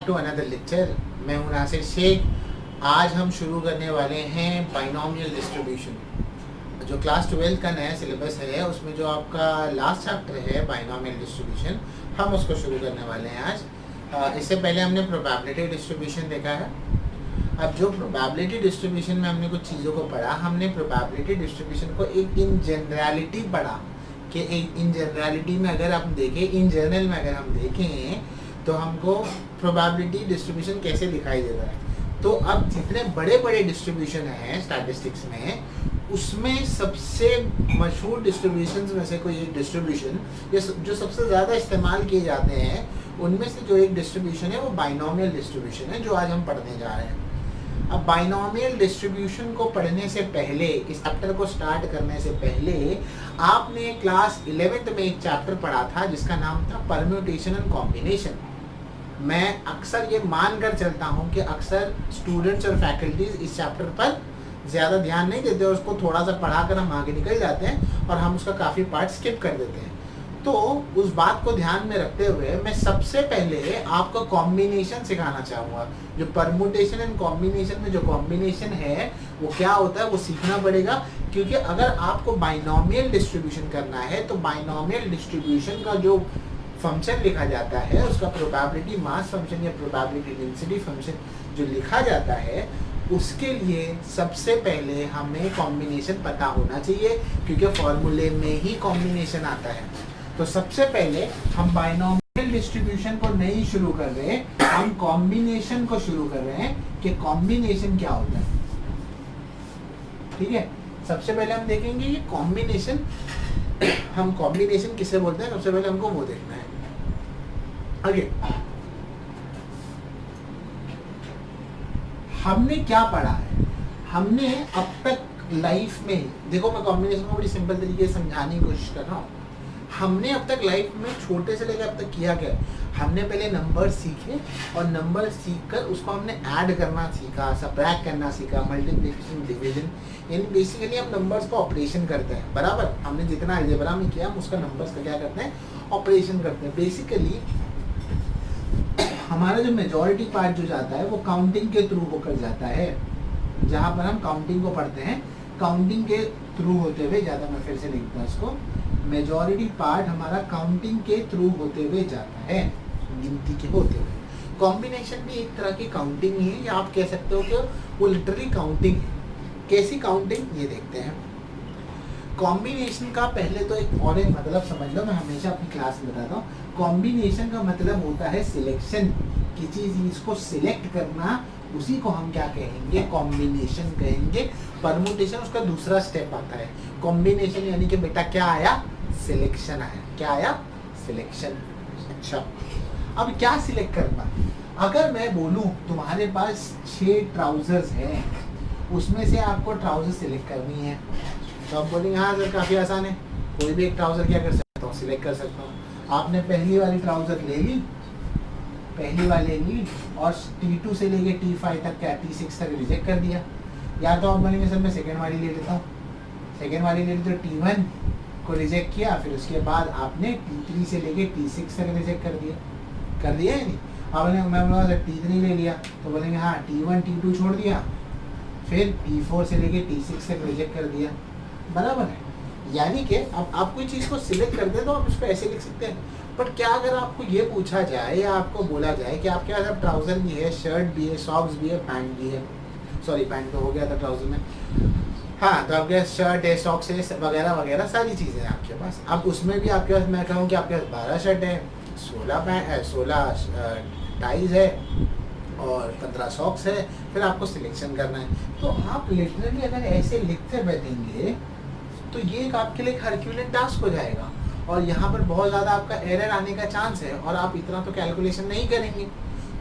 To another lecture. मैं हूं नासिर शेख। आज हम शुरू करने वाले हैं बाइनोमियल डिस्ट्रीब्यूशन। जो क्लास 12 का नया सिलेबस है उसमें जो आपका लास्ट चैप्टर है बाइनोमियल डिस्ट्रीब्यूशन, हम उसको शुरू करने वाले हैं आज। इससे पहले हमने प्रोबेबिलिटी डिस्ट्रीब्यूशन देखा है। अब जो प्रोबेबिलिटी डिस्ट्रीब्यूशन में हमने कुछ चीज़ों को पढ़ा, हमने प्रोबेबिलिटी डिस्ट्रीब्यूशन को एक इन जनरलिटी पढ़ा कि एक इन जनरलिटी में अगर हम देखें, इन जनरल में अगर हम देखें तो हमको प्रोबेबिलिटी डिस्ट्रीब्यूशन कैसे दिखाई देता है। तो अब जितने बड़े बड़े डिस्ट्रीब्यूशन हैं स्टैटिस्टिक्स में, उसमें सबसे मशहूर डिस्ट्रीब्यूशन में से कोई एक डिस्ट्रीब्यूशन जो सबसे ज़्यादा इस्तेमाल किए जाते हैं, उनमें से जो एक डिस्ट्रीब्यूशन है वो बाइनोमियल डिस्ट्रीब्यूशन है, जो आज हम पढ़ने जा रहे हैं। अब बाइनोमियल डिस्ट्रीब्यूशन को पढ़ने से पहले, इस चैप्टर को स्टार्ट करने से पहले, आपने क्लास 11th में एक चैप्टर पढ़ा था जिसका नाम था परम्यूटेशन एंड कॉम्बिनेशन। मैं अक्सर ये मानकर चलता हूँ कि अक्सर स्टूडेंट्स और फैकल्टीज इस चैप्टर पर ज़्यादा ध्यान नहीं देते, उसको थोड़ा सा पढ़ाकर हम आगे निकल जाते हैं और हम उसका काफ़ी पार्ट स्किप कर देते हैं। तो उस बात को ध्यान में रखते हुए मैं सबसे पहले आपको कॉम्बिनेशन सिखाना चाहूँगा। जो परम्यूटेशन एंड कॉम्बिनेशन में जो कॉम्बिनेशन है वो क्या होता है वो सीखना पड़ेगा, क्योंकि अगर आपको बाइनोमियल डिस्ट्रीब्यूशन करना है तो बाइनोमियल डिस्ट्रीब्यूशन का जो फंक्शन लिखा जाता है, उसका प्रोबेबिलिटी मास फंक्शन या प्रोबेबिलिटी डेंसिटी फंक्शन जो लिखा जाता है, उसके लिए सबसे पहले हमें कॉम्बिनेशन पता होना चाहिए, क्योंकि फॉर्मूले में ही कॉम्बिनेशन आता है। तो सबसे पहले हम बाइनोमियल डिस्ट्रीब्यूशन को नहीं शुरू कर रहे, हम कॉम्बिनेशन को शुरू कर रहे हैं कि कॉम्बिनेशन क्या होता है। ठीक है, सबसे पहले हम देखेंगे ये कॉम्बिनेशन। हम कॉम्बिनेशन किसे बोलते हैं, सबसे पहले हमको वो देखना है। आगे हमने क्या पढ़ा है, हमने अब तक लाइफ में, देखो मैं कॉम्बिनेशन को बड़ी सिंपल तरीके से समझाने की कोशिश कर रहा हूँ। हमने अब तक लाइफ में छोटे से लेकर अब तक किया क्या, हमने पहले नंबर सीखे और नंबर सीखकर उसको हमने ऐड करना सीखा, सबट्रैक्ट करना सीखा, मल्टीप्लिकेशन, डिवीजन, यानी बेसिकली हम नंबर्स का ऑपरेशन करते हैं। बराबर, हमने जितना अलजेब्रा में किया हम उसका नंबर्स का क्या करते हैं, ऑपरेशन करते हैं। बेसिकली हमारा जो मेजॉरिटी पार्ट जो जाता है वो काउंटिंग के थ्रू होकर जाता है। जहाँ पर हम काउंटिंग को पढ़ते हैं, काउंटिंग के थ्रू होते हुए जाता, मैं फिर से लिखता हूँ इसको, मेजॉरिटी पार्ट हमारा काउंटिंग के थ्रू होते हुए जाता है, गिनती के होते हुए। कॉम्बिनेशन भी एक तरह की काउंटिंग ही है, या आप कह सकते हो कि वो लिटरली काउंटिंग है। कैसी काउंटिंग, ये देखते हैं। कॉम्बिनेशन का पहले तो एक और एक मतलब समझ लो, मैं हमेशा अपनी क्लास में बताता हूँ। कॉम्बिनेशन का मतलब होता है सिलेक्शन, किसी चीज़ को सिलेक्ट करना, उसी को हम क्या कहेंगे, कॉम्बिनेशन कहेंगे। परम्यूटेशन उसका दूसरा स्टेप आता है। कॉम्बिनेशन यानी कि बेटा क्या आया, सिलेक्शन आया। क्या आया, सिलेक्शन। अच्छा, अब क्या सिलेक्ट करना, अगर मैं बोलूं तुम्हारे पास 6 ट्राउजर्स हैं, उसमें से आपको ट्राउजर सिलेक्ट करनी है, तो आप बोलेंगे हाँ सर काफ़ी आसान है, कोई भी एक ट्राउजर क्या कर सकता हूँ, सिलेक्ट कर सकता हूँ। आपने पहली वाली ट्राउजर ले ली, पहली वाले ली, और T2 से लेके T5 तक क्या T6 तक रिजेक्ट कर दिया। या तो आप बोलेंगे सर मैं सेकेंड वाली ले लेता हूँ, सेकेंड वाली ले ली तो T1 को रिजेक्ट किया, फिर उसके बाद आपने T3 से लेके T6 तक रिजेक्ट कर दिया है नहीं। अब मैं बोला सर T3 ले लिया, तो बोलेंगे हाँ T1 T2 छोड़ दिया, फिर T4 से लेके T6 तक रिजेक्ट कर दिया। बराबर है, यानी कि अब आप कोई चीज़ को सिलेक्ट करते हैं तो आप उसको ऐसे लिख सकते हैं। बट क्या अगर आपको ये पूछा जाए या आपको बोला जाए कि आपके पास अब ट्राउज़र भी है, शर्ट भी है, सॉक्स भी है, पैंट भी है, सॉरी पैंट तो हो गया था ट्राउज़र में, हाँ, तो आपके पास शर्ट है, सॉक्स है, वगैरह वगैरह सारी चीज़ें हैं आपके पास। अब उसमें भी आपके पास, मैं कहूँ कि आपके पास 12 शर्ट है, 16 टाइज है और 15 सॉक्स है, फिर आपको सिलेक्शन करना है। तो आप लिटरली अगर ऐसे लिखते बैठेंगे तो ये एक आपके लिए हरक्यूलियन टास्क हो जाएगा, और यहाँ पर बहुत ज़्यादा आपका एरर आने का चांस है, और आप इतना तो कैलकुलेशन नहीं करेंगे।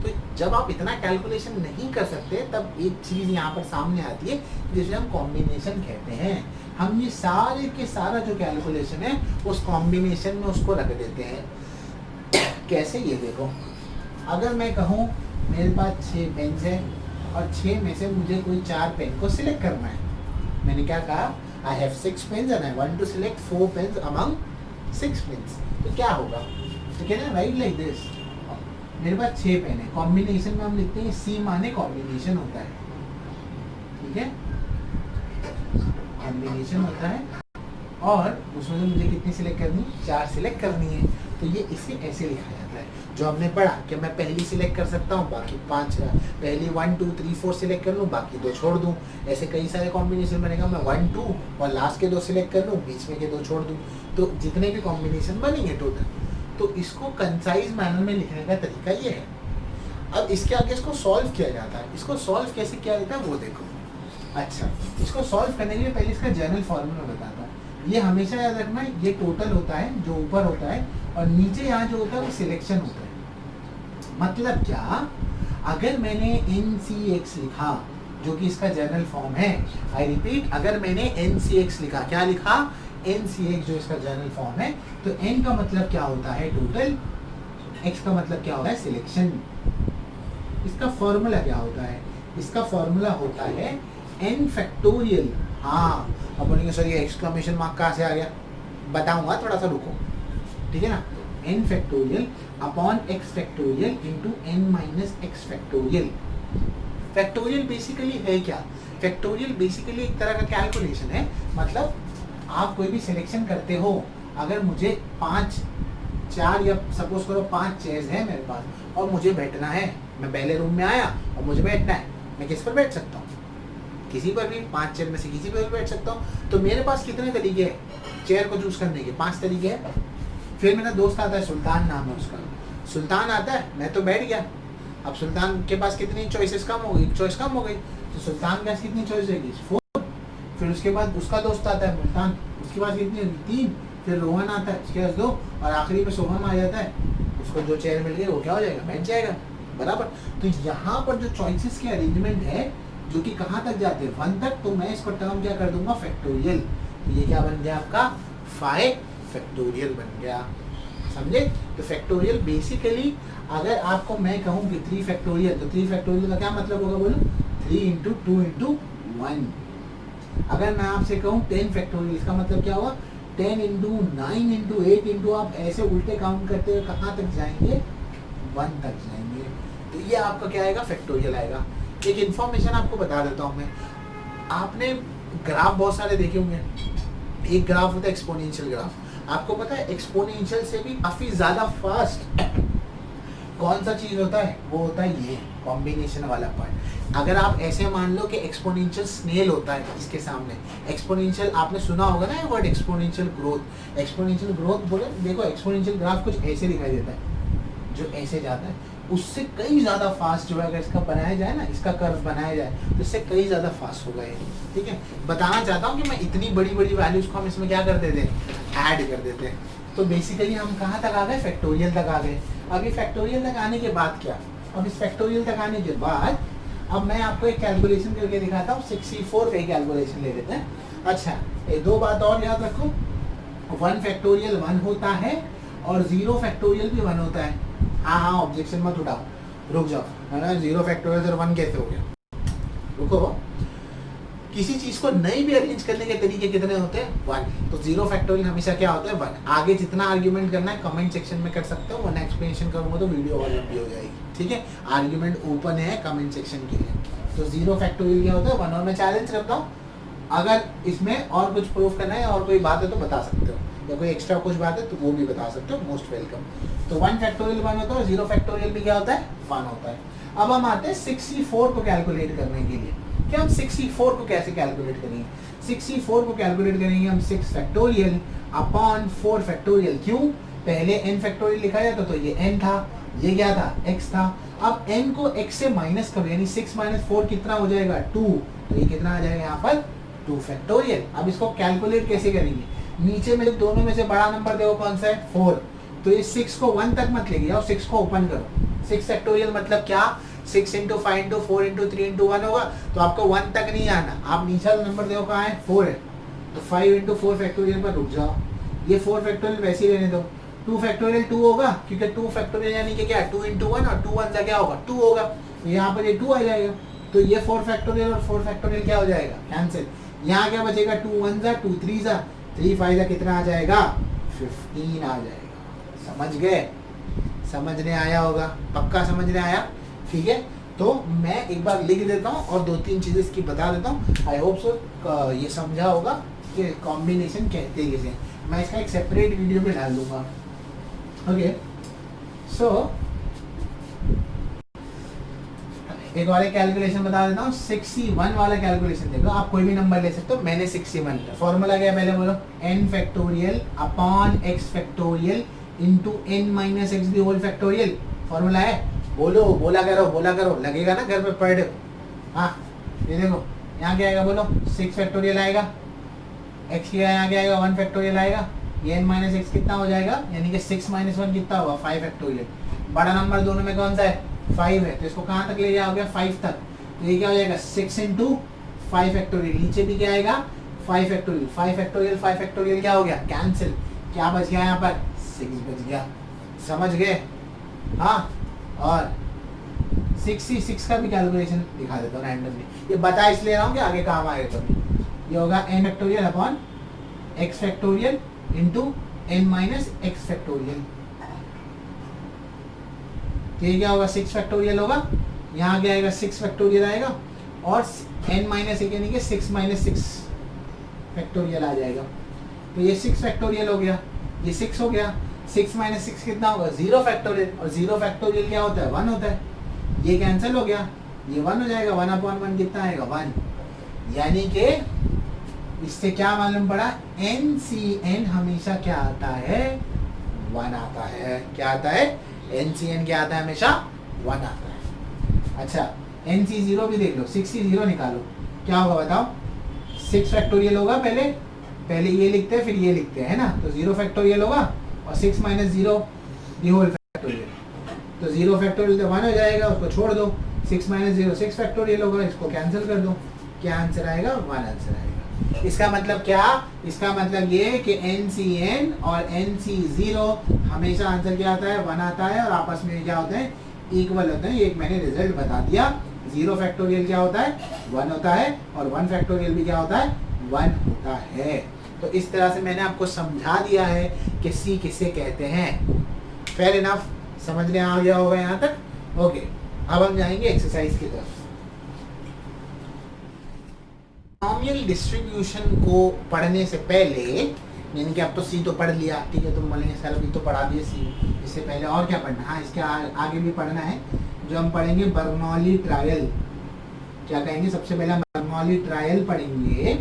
तो जब आप इतना कैलकुलेशन नहीं कर सकते, तब एक चीज़ यहाँ पर सामने आती है जिसे हम कॉम्बिनेशन कहते हैं। हम ये सारे के सारा जो कैलकुलेशन है उस कॉम्बिनेशन में उसको रख देते हैं। कैसे, ये देखो, अगर मैं कहूँ मेरे पास 6 पेन है और 6 में से मुझे कोई 4 पेन को सिलेक्ट करना है, मैंने क्या कहा, I have 6 pens and I want to select 4 pens among 6 pens, तो क्या होगा, तो can I right like this, मेरे पास 6 पेन है, कॉम्बिनेशन में हम लिखते हैं सी माने कॉम्बिनेशन होता है, ठीक है, कॉम्बिनेशन होता है। और उसमें से मुझे कितनी सिलेक्ट करनी है, 4 सिलेक्ट करनी है। तो ये इसे ऐसे लिखा जाता है जो हमने पढ़ा कि मैं पहली सिलेक्ट कर सकता हूँ, बाकी 5, पहली 1 2 3 4 सिलेक्ट कर लूँ, बाकी 2 छोड़ दूँ। ऐसे कई सारे कॉम्बिनेशन बनेगा, मैं 1 2 और लास्ट के 2 सिलेक्ट कर लूँ, बीच में के 2 छोड़ दूँ, तो जितने भी कॉम्बिनेशन बनेंगे टोटल। तो इसको कंसाइज मैनर में लिखने का तरीका ये है। अब इसके आगे इसको सॉल्व किया जाता है। इसको सॉल्व कैसे किया जाता है वो देखो। अच्छा, इसको सॉल्व करने के लिए पहले इसका जनरल फॉर्मूला बताता हूँ। ये हमेशा याद रखना, ये टोटल होता है जो ऊपर होता है, और नीचे यहाँ जो होता है वो सिलेक्शन होता है। मतलब क्या, अगर मैंने NCX लिखा जो कि इसका जनरल फॉर्म है, आई रिपीट, अगर मैंने NCX लिखा, क्या लिखा, NCX जो इसका जनरल फॉर्म है, तो N का मतलब क्या होता है, टोटल, X का मतलब क्या होता है, सिलेक्शन। इसका फॉर्मूला क्या होता है, इसका फॉर्मूला होता है N फैक्टोरियल। हाँ, अब बोलेंगे सर ये एक्सक्लेमेशन मार्क कहाँ से आ गया, बताऊंगा, थोड़ा सा रुको, ठीक है ना। N factorial upon X factorial into N minus X factorial. Factorial basically है क्या, फैक्टोरियल बेसिकली एक तरह का कैलकुलेशन है। मतलब आप कोई भी सिलेक्शन करते हो, अगर मुझे 5 4 या सपोज करो 5 चेयर्स है मेरे पास और मुझे बैठना है, मैं पहले रूम में आया और मुझे बैठना है, मैं किस पर बैठ सकता हूँ, किसी पर भी, 5 चेयर में से किसी पर भी बैठ सकता हूँ। तो मेरे पास कितने तरीके हैं चेयर को चूज करने के, 5 तरीके हैं। फिर मेरा दोस्त आता है, सुल्तान नाम है उसका, सुल्तान आता है, मैं तो बैठ गया। अब सुल्तान के पास कितनी चॉइसेस कम हो गई, एक चॉइस कम हो गई, तो सुल्तान के पास कितनी चॉइस रहेगी, 4। फिर उसके बाद उसका दोस्त आता है मुल्तान, उसके पास कितनी होगी, 3। फिर रोहन आता है, उसके पास 2, और आखिरी में सोहम आ जाता है, उसको जो चेयर मिल गई वो क्या हो जाएगा, बैठ जाएगा, बराबर। तो यहाँ पर जो चॉइसेस के अरेंजमेंट है जो कि कहाँ तक जाते हैं, 1 तक, तो मैं इसको टर्म क्या कर दूंगा, फैक्टोरियल। तो ये क्या बन गया आपका, 5 फैक्टोरियल बन गया, समझे। तो फैक्टोरियल बेसिकली, अगर आपको मैं कहूँ कि 3 फैक्टोरियल, तो 3 फैक्टोरियल का क्या मतलब होगा, बोलो, 3 इंटू 2 इंटू 1। अगर मैं आपसे कहूँ 10 फैक्टोरियल, इसका मतलब क्या हुआ, 10 इंटू 9 इंटू 8 इंटू, आप ऐसे उल्टे काउंट करते हुए कहाँ तक जाएंगे, 1 तक जाएंगे। तो ये आपका क्या आएगा, फैक्टोरियल आएगा। एक इन्फॉर्मेशन आपको बता देता हूँ मैं, आपने ग्राफ बहुत सारे देखे होंगे। एक ग्राफ होता है एक्सपोनेंशियल ग्राफ, आपको पता है एक्सपोनेंशियल से भी काफी ज्यादा फास्ट कौन सा चीज होता है, वो होता है ये कॉम्बिनेशन वाला पार्ट। अगर आप ऐसे मान लो कि एक्सपोनेंशियल स्नेल होता है इसके सामने, एक्सपोनेंशियल आपने सुना होगा ना ये word, exponential growth. Exponential growth बोले, देखो एक्सपोनेंशियल ग्राफ कुछ ऐसे दिखाई देता है, जो ऐसे जाता है, उससे कई ज़्यादा फास्ट जो है, अगर इसका बनाया जाए ना, इसका कर्व बनाया जाए, तो इससे कई ज़्यादा फास्ट होगा ये, ठीक है। बताना चाहता हूँ कि मैं इतनी बड़ी बड़ी वैल्यूज को हम इसमें क्या कर देते हैं, ऐड कर देते हैं। तो बेसिकली हम कहाँ तक आ गए, फैक्टोरियल तक आ गए। अब ये फैक्टोरियल तक आने के बाद क्या, अब इस फैक्टोरियल तक आने के बाद अब मैं आपको एक कैलकुलेशन करके दिखाता हूँ। 64 का कैलकुलेशन ले लेते हैं। अच्छा, ये 2 बात और याद रखो, 1 फैक्टोरियल 1 होता है और 0 फैक्टोरियल भी 1 होता है। हाँ, ऑब्जेक्शन मत उठाओ, रुक जाओ, है ना, 0 फैक्टोरियल और 1 कैसे हो गया, रुको। किसी चीज को नई भी अरेंज करने के तरीके कितने होते हैं, 1। तो 0 फैक्टोरियल हमेशा क्या होता है, 1। आगे जितना आर्ग्यूमेंट करना है कमेंट सेक्शन में कर सकते हो, वरना एक्सप्लेनेशन करूंगा तो वीडियो और लंबी हो जाएगी, ठीक है। आर्ग्यूमेंट ओपन है कमेंट सेक्शन के लिए। तो 0 फैक्टोरियल क्या होता है, 1। और मैं चैलेंज करता हूँ, अगर इसमें और कुछ प्रूफ करना है और कोई बात है तो बता सकते हो, या कोई एक्स्ट्रा कुछ बात है तो वो भी बता सकते हो, मोस्ट वेलकम। तो 1 फैक्टोरियल 1 होता है और 0 फैक्टोरियल भी क्या होता है, 1 होता है। अब हम आते हैं 64 को कैलकुलेट करने के लिए कि हम 64 को कैसे कैलकुलेट करेंगे। 64 को कैलकुलेट करेंगे हम 6 फैक्टोरियल अपॉन 4 फैक्टोरियल। क्यों, पहले n फैक्टोरियल लिखा जाता तो ये n था, ये क्या था, x था। अब n को x से माइनस करो, यानी 6 माइनस 4 कितना हो जाएगा, 2। तो ये कितना आ जाएगा यहाँ पर, 2 फैक्टोरियल। अब इसको कैलकुलेट कैसे करेंगे, नीचे में दोनों में से बड़ा नंबर देखो कौन सा है, 4। तो ये 6 को 1 तक मत लेके जाओ, 6 को ओपन करो। 6 फैक्टोरियल मतलब क्या, 6 इंटू 5 इंटू 4 इंटू 3 इंटू 1 होगा, तो आपको 1 तक नहीं आना। आप नीचे नंबर देखो कहाँ है, 4 है, तो 5 इंटू 4 फैक्टोरियल पर रुक जाओ। ये 4 फैक्टोरियल वैसे ही रहने दो। 2 फैक्टोरियल 2 होगा, क्योंकि 2 फैक्टोरियल यानी कि क्या, 2 इंटू 1, और 2 1 का क्या होगा, 2 होगा, तो यहाँ पर ये 2 आ जाएगा। तो ये 4 फैक्टोरियल और 4 फैक्टोरियल क्या हो जाएगा, कैंसिल। यहाँ क्या बचेगा, 2 1 जा, 2 3 जा, 3 5 जा, कितना आ जाएगा, 15 आ जाएगा। समझ गए, समझने आया होगा, पक्का समझने आया, ठीक है। तो मैं एक बार लिख देता हूँ और 2-3 चीज़ें इसकी बता देता हूँ। आई होप सो ये समझा होगा कि कॉम्बिनेशन कहते हैं किसे। मैं इसका एक सेपरेट वीडियो में डाल दूंगा। ओके, सो एक और कैलकुलेशन बता देता हूँ। 61 वाला कैलकुलेशन देखो, आप कोई भी नंबर ले सकते हो। मैंने 61 लिया। फॉर्मूला क्या है पहले बोलो, n factorial upon x factorial into n minus x the whole factorial. Formula है, बोलो, बोला करो, लगेगा ना घर पे पढ़। हाँ, ये देखो यहाँ क्या आएगा बोलो, 6 फैक्टोरियल आएगा, x की यहाँ क्या आएगा 1 फैक्टोरियल आएगा, ये n माइनस एक्स कितना हो जाएगा, यानी कि 6 माइनस 1 कितना होगा 5 फैक्टोरियल। बड़ा नंबर दोनों में कौन सा है, 5 है, तो इसको कहाँ तक ले जाओगे 5 तक। तो ये क्या हो जाएगा 6 इंटू 5 फैक्टोरियल, नीचे भी क्या आएगा 5 फैक्टोरियल, 5 फैक्टोरियल क्या हो गया कैंसिल, क्या बच गया यहाँ पर 6 बच गया। समझ गए? हाँ, और 66 का भी कैलकुलेशन दिखा देता हूँ रैंडमली, ये बता इसलिए रहा हूँ कि आगे काम आएगा कभी। ये होगा n factorial upon x factorial into n minus x factorial. तो ये क्या होगा 6 फैक्टोरियल होगा, यहाँ क्या आएगा 6 फैक्टोरियल आएगा, और n माइनस एक यानी कि 6 माइनस 6 फैक्टोरियल आ जाएगा। तो ये 6 फैक्टोरियल हो गया, ये 6 हो गया, 6 माइनस 6 कितना होगा 0 फैक्टोरियल, और 0 फैक्टोरियल क्या होता है 1 होता है। ये कैंसिल हो गया, ये 1 हो जाएगा, 1 अपॉन 1 कितना आएगा 1। यानी कि इससे क्या मालूम पड़ा, NCN हमेशा क्या आता है 1 आता है। क्या आता है, NCN क्या आता है हमेशा 1 आता है। अच्छा, NC0 भी देख लो, 60 निकालो, क्या होगा बताओ, 6 फैक्टोरियल होगा, पहले ये लिखते हैं फिर ये लिखते हैं, है ना। तो 0 फैक्टोरियल होगा और 6 माइनस 0 दी होल फैक्टोरियल, तो 0 फैक्टोरियल तो 1 हो जाएगा, उसको छोड़ दो। 6 माइनस 0 6 फैक्टोरियल होगा, इसको कैंसिल कर दो, क्या आंसर आएगा 1 आंसर आएगा। इसका मतलब क्या, इसका मतलब ये कि NCN और NC0 हमेशा आंसर क्या आता है 1 आता है, और आपस में क्या होते हैं इक्वल होते हैं। एक मैंने रिजल्ट बता दिया, 0 फैक्टोरियल क्या होता है 1 होता है, और 1 फैक्टोरियल भी क्या होता है 1 होता है। तो इस तरह से मैंने आपको समझा दिया है कि C किसे कहते हैं। फेयर इनफ, समझने आ गया होगा यहाँ तक। ओके, अब हम जाएंगे एक्सरसाइज की तरफ। बाइनोमियल डिस्ट्रीब्यूशन को पढ़ने से पहले, यानी कि अब तो सी तो पढ़ लिया, ठीक है, तुम बोलेंगे सर अभी तो पढ़ा दिए सी, इससे पहले और क्या पढ़ना। हाँ, इसके आगे भी पढ़ना है, जो हम पढ़ेंगे बर्नौली ट्रायल। क्या कहेंगे, सबसे पहले हम बर्नौली ट्रायल पढ़ेंगे,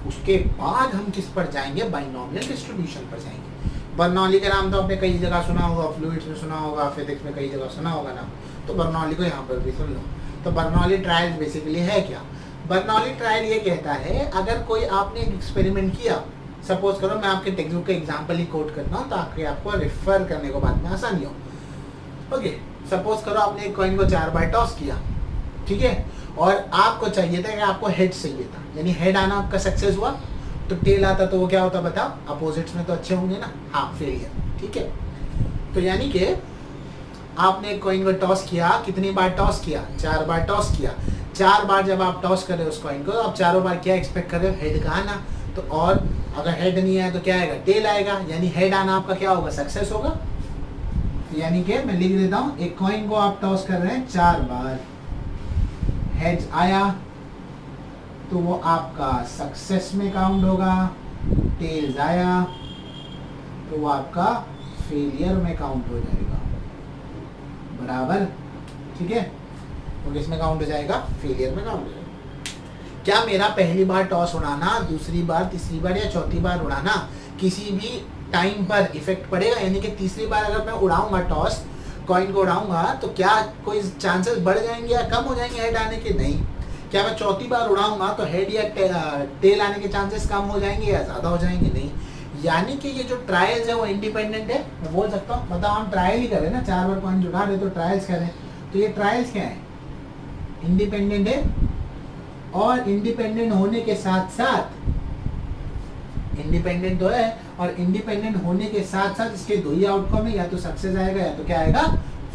उसके बाद हम किस पर जाएंगे, बाइनोमियल डिस्ट्रीब्यूशन पर जाएंगे। बर्नौली का नाम तो आपने कई जगह सुना होगा, फ्लूइड्स में सुना होगा, फिजिक्स में कई जगह सुना होगा ना, तो बर्नौली को यहाँ पर भी सुन लो। तो बर्नौली ट्रायल बेसिकली है क्या, बर्नौली ट्रायल ये कहता है, अगर कोई आपने एक एक्सपेरिमेंट किया, सपोज करो मैं आपके टेक्स्ट बुक का एग्जांपल ही कोट करता हूँ ताकि आपको रेफर करने को बाद में आसानी हो। ओके, सपोज करो आपने एक कॉइन को 4 बार टॉस किया, ठीक है, और आपको चाहिए था कि आपको हेड चाहिए था, यानी हेड आना आपका सक्सेस हुआ, तो टेल आता तो वो क्या होता बताओ, अपोजिट्स में तो अच्छे होंगे ना, हाँ फेलियर, ठीक है। तो यानी कि आपने एक कॉइन को टॉस किया, कितनी बार टॉस किया 4 बार टॉस किया। 4 बार जब आप टॉस कर रहे हो उस कॉइन को, तो आप चारों बार क्या एक्सपेक्ट कर रहे हो, हेड का आना। तो और अगर हेड नहीं आया तो क्या आएगा, टेल आएगा, यानी हेड आना आपका क्या होगा, सक्सेस होगा। यानी कि मैं लिख देता हूँ, एक कॉइन को आप टॉस कर रहे हैं 4 बार, हेड्स आया तो वो आपका सक्सेस में काउंट होगा, टेल्स आया तो वो आपका फेलियर में काउंट हो जाएगा, बराबर, ठीक है। तो किसमें काउंट हो जाएगा, फेलियर में काउंट हो जाएगा। क्या मेरा पहली बार टॉस उड़ाना, दूसरी बार, तीसरी बार या चौथी बार उड़ाना किसी भी टाइम पर इफेक्ट पड़ेगा, यानी कि तीसरी बार अगर मैं उड़ाऊंगा टॉस, कॉइन को उड़ाऊंगा, तो क्या कोई चांसेस बढ़ जाएंगे या कम हो जाएंगे हेड आने के, नहीं। क्या मैं चौथी बार उड़ाऊंगा तो हेड या टेल आने के चांसेस कम हो जाएंगे या ज़्यादा हो जाएंगे, नहीं। यानी कि ये जो ट्रायल्स है वो इंडिपेंडेंट है, मैं बोल सकता हूँ, मतलब हम ट्रायल ही करें ना, 4 बार कॉइन जुड़ा रहे तो ट्रायल्स करें, तो ये ट्रायल्स क्या है, इंडिपेंडेंट है, और इंडिपेंडेंट होने के साथ साथ, इंडिपेंडेंट तो है, और इंडिपेंडेंट होने के साथ साथ इसके 2 ही आउटकम है, या तो सक्सेस आएगा या तो क्या आएगा,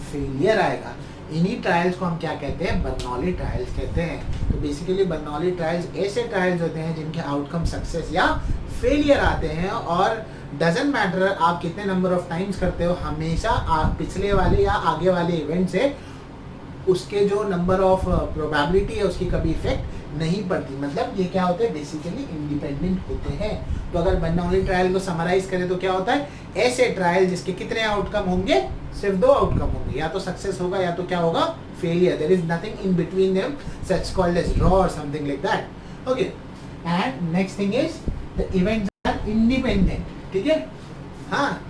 फेलियर आएगा। इन्हीं ट्रायल्स को हम क्या कहते हैं, बर्नौली ट्रायल्स कहते हैं। तो बेसिकली बर्नौली ट्रायल्स ऐसे ट्रायल्स होते हैं जिनके आउटकम सक्सेस या फेलियर आते हैं, और डजंट मैटर आप कितने नंबर ऑफ टाइम्स करते हो, हमेशा आप पिछले वाले या आगे वाले इवेंट से उसके जो नंबर ऑफ प्रोबेबिलिटी है उसकी कभी इफेक्ट नहीं पड़ती। मतलब ये क्या होते हैं, बेसिकली इंडिपेंडेंट होते हैं। तो अगर बर्नौली ट्रायल को समराइज करें तो क्या होता है, ऐसे ट्रायल जिसके कितने आउटकम होंगे, सिर्फ 2 आउटकम होंगे, या तो सक्सेस होगा या तो क्या होगा, failure. There is nothing in between them, such called as draw और something like that. Okay, and next thing is the events are independent. ठीक है, हाँ,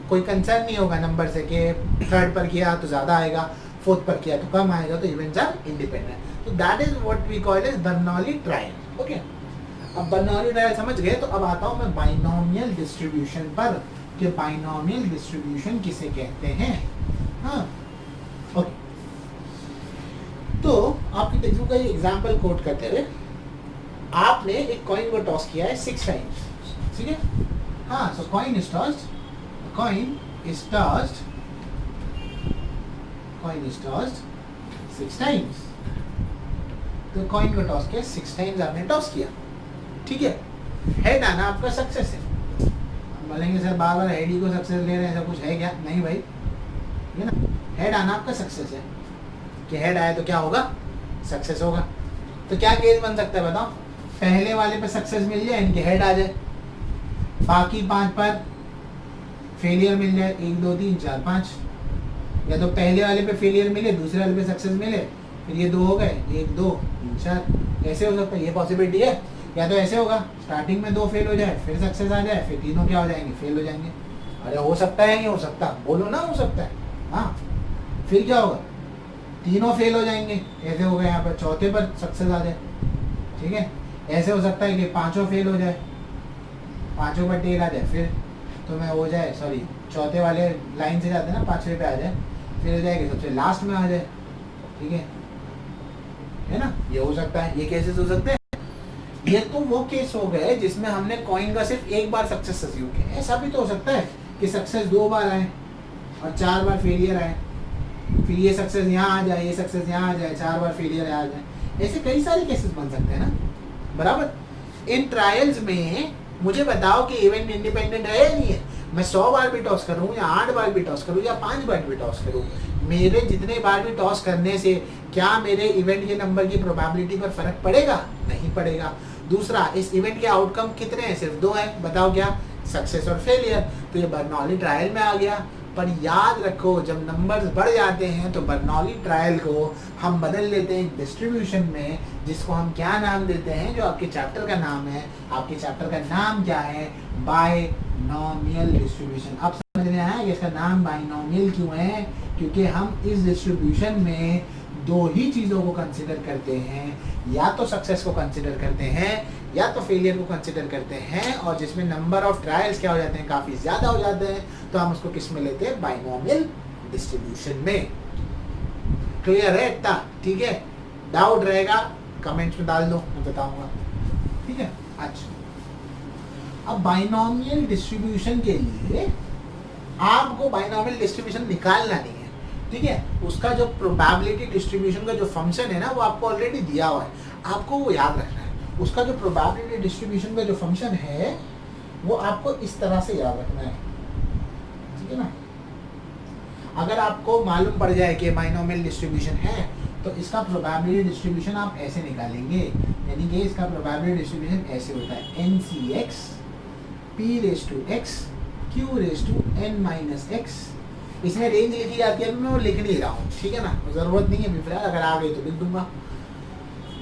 कोई कंसर्न नहीं होगा नंबर से कि थर्ड पर किया तो ज्यादा आएगा, फोर्थ पर किया तो कम आएगा, तो इवेंट्स आर इंडिपेंडेंट। तो that is what we call as Bernoulli trial. Okay, अब बर्नौली ट्रायल समझ गए, तो अब आता हूं मैं बाइनोमियल डिस्ट्रीब्यूशन पर, कि बाइनोमियल डिस्ट्रीब्यूशन किसे कहते हैं। हाँ, ओके, तो आपकी टेक्स्ट बुक का ये एग्जांपल कोट करते हुए, आपने एक कॉइन को टॉस किया है 6 टाइम्स, ठीक है। हाँ, so coin is tossed, coin is tossed, coin is tossed 6 times. तो कॉइन को टॉस किया 6 टाइम्स, आपने टॉस किया, ठीक है। हेड आना आपका सक्सेस है। बोलेंगे सर बार बार हेड ही को सक्सेस ले रहे हैं, ऐसा कुछ है क्या? नहीं भाई, ये ना, हेड आना आपका सक्सेस है, कि हेड आया तो क्या होगा, सक्सेस होगा। तो क्या केस बन सकता है बताओ, पहले वाले पे सक्सेस मिल जाए, इनके हेड आ जाए, बाकी 5 पर फेलियर मिल जाए, 1 2 3 4 5, या तो पहले वाले पे फेलियर मिले, दूसरे वाले पे सक्सेस मिले, फिर ये 2 हो गए, 1 2 3 4, ऐसे हो सकता है, ये पॉसिबिलिटी है। या तो ऐसे होगा, स्टार्टिंग में 2 फेल हो जाए, फिर सक्सेस आ जाए, फिर तीनों क्या हो जाएंगे, फेल हो जाएंगे। अरे हो सकता है, नहीं हो सकता, बोलो ना, हो सकता है। हाँ, फिर क्या होगा, तीनों फेल हो जाएंगे, ऐसे हो गए, यहाँ पर चौथे पर सक्सेस आ जाए, ठीक है। ऐसे हो सकता है कि 5 फेल हो जाए, 5 पर टेल आ जाए, फिर तो मैं हो जाए, सॉरी, चौथे वाले लाइन से जाते हैं ना, 5वें पे आ जाए, फिर हो जाएगा सबसे लास्ट में आ जाए, ठीक है ना। ये हो सकता है, ये केसेस हो सकते हैं। ये तो वो केस हो गए जिसमें हमने कॉइन का सिर्फ एक बार सक्सेस अज्यूम किया। ऐसा भी तो हो सकता है कि सक्सेस 2 बार आए और 4 बार फेलियर आए, फिर ये सक्सेस यहाँ आ जाए, ये सक्सेस यहाँ आ जाए, 4 बार फेलियर आ जाए। ऐसे कई सारे केसेस बन सकते हैं ना, बराबर। इन ट्रायल्स में मुझे बताओ कि इवेंट इंडिपेंडेंट है या नहीं है। मैं 100 बार भी टॉस करूँ, या 8 बार भी टॉस करूँ, या 5 बार भी टॉस करूँ, मेरे जितने बार भी टॉस करने से क्या मेरे इवेंट के नंबर की प्रोबेबिलिटी पर फर्क पड़ेगा? नहीं पड़ेगा। दूसरा, इस इवेंट के आउटकम कितने हैं? सिर्फ 2 है, बताओ क्या, सक्सेस और फेलियर। तो ये बर्नौली ट्रायल में आ गया। पर याद रखो, जब नंबर्स बढ़ जाते हैं तो बर्नौली ट्रायल को हम बदल लेते हैं डिस्ट्रीब्यूशन में, जिसको हम क्या नाम देते हैं, जो आपके चैप्टर का नाम है। आपके चैप्टर का नाम क्या है? Binomial distribution. अब समझ में आया कि इसका नाम बाइनोमियल क्यों है? क्योंकि हम इस डिस्ट्रीब्यूशन में 2 ही चीज़ों को कंसिडर करते हैं, या तो सक्सेस को कंसिडर करते हैं या तो फेलियर को कंसिडर करते हैं, और जिसमें नंबर ऑफ ट्रायल्स क्या हो जाते हैं, काफ़ी ज़्यादा हो जाते हैं, तो हम उसको किस में लेते हैं? बाइनोमियल डिस्ट्रीब्यूशन में। क्लियर है इतना? ठीक है, डाउट रहेगा कमेंट्स में डाल दो, मैं बताऊंगा, ठीक है। अच्छा, अब बाइनोमियल डिस्ट्रीब्यूशन के लिए आपको बाइनोमियल डिस्ट्रीब्यूशन निकालना नहीं है, ठीक है। उसका जो प्रोबेबिलिटी डिस्ट्रीब्यूशन का जो फंक्शन है ना, वो आपको ऑलरेडी दिया हुआ है, आपको वो याद रखना है। उसका जो प्रोबेबिलिटी डिस्ट्रीब्यूशन का जो फंक्शन है वो आपको इस तरह से याद रखना है, ठीक है ना। अगर आपको मालूम पड़ जाए कि बाइनोमियल डिस्ट्रीब्यूशन है, तो इसका प्रोबेबिलिटी डिस्ट्रीब्यूशन आप ऐसे निकालेंगे, यानी कि इसका प्रोबेबिलिटी डिस्ट्रीब्यूशन ऐसे होता है, NCX P⁻x Q⁻n−x। इसमें रेंज लिखी जाती है, मैं वो लिख नहीं रहा हूँ, ठीक है ना, ज़रूरत नहीं है फिलहाल, अगर आ गई तो लिख दूंगा।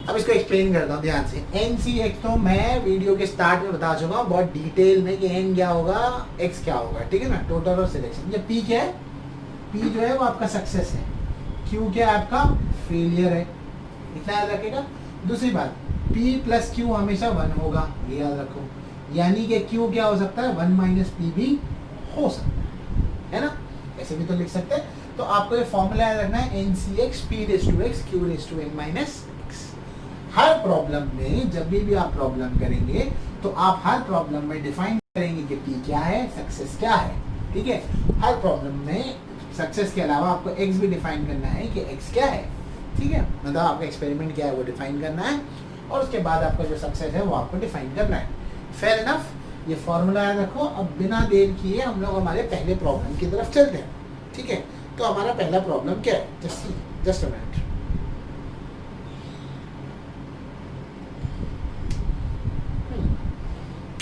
अब इसको एक्सप्लेन करता हूँ ध्यान से। NCX तो मैं वीडियो के स्टार्ट में बता चुका हूँ बहुत डिटेल में कि N क्या होगा, X क्या होगा, ठीक है ना, टोटल और सिलेक्शन। ये P क्या है? P जो है वो आपका सक्सेस है, Q क्या है आपका फेलियर है, इतना याद रखेगा। दूसरी बात, P + Q हमेशा 1 होगा, ये याद रखो, यानी कि Q क्या हो सकता है, 1 - P भी हो सकता है ना, ऐसे भी तो लिख सकते हैं। तो आपको ये फॉर्मूला याद रखना है, NCX P⁻x Q⁻n−x। हर प्रॉब्लम में जब भी आप प्रॉब्लम करेंगे तो आप हर प्रॉब्लम में डिफाइन करेंगे कि P क्या है, सक्सेस क्या है, ठीक है। हर प्रॉब्लम में सक्सेस के अलावा आपको एक्स भी डिफाइन करना है कि एक्स क्या है, ठीक है, मतलब आपका एक्सपेरिमेंट क्या है वो डिफाइन करना है, और उसके बाद आपका जो सक्सेस है वो आपको डिफाइन करना है। फेयर इनफ, ये फॉर्मूला याद रखो। अब बिना देर किए हम लोग हमारे पहले प्रॉब्लम की तरफ चलते हैं, ठीक है। तो हमारा पहला प्रॉब्लम क्या है, जस्ट अ मिनट।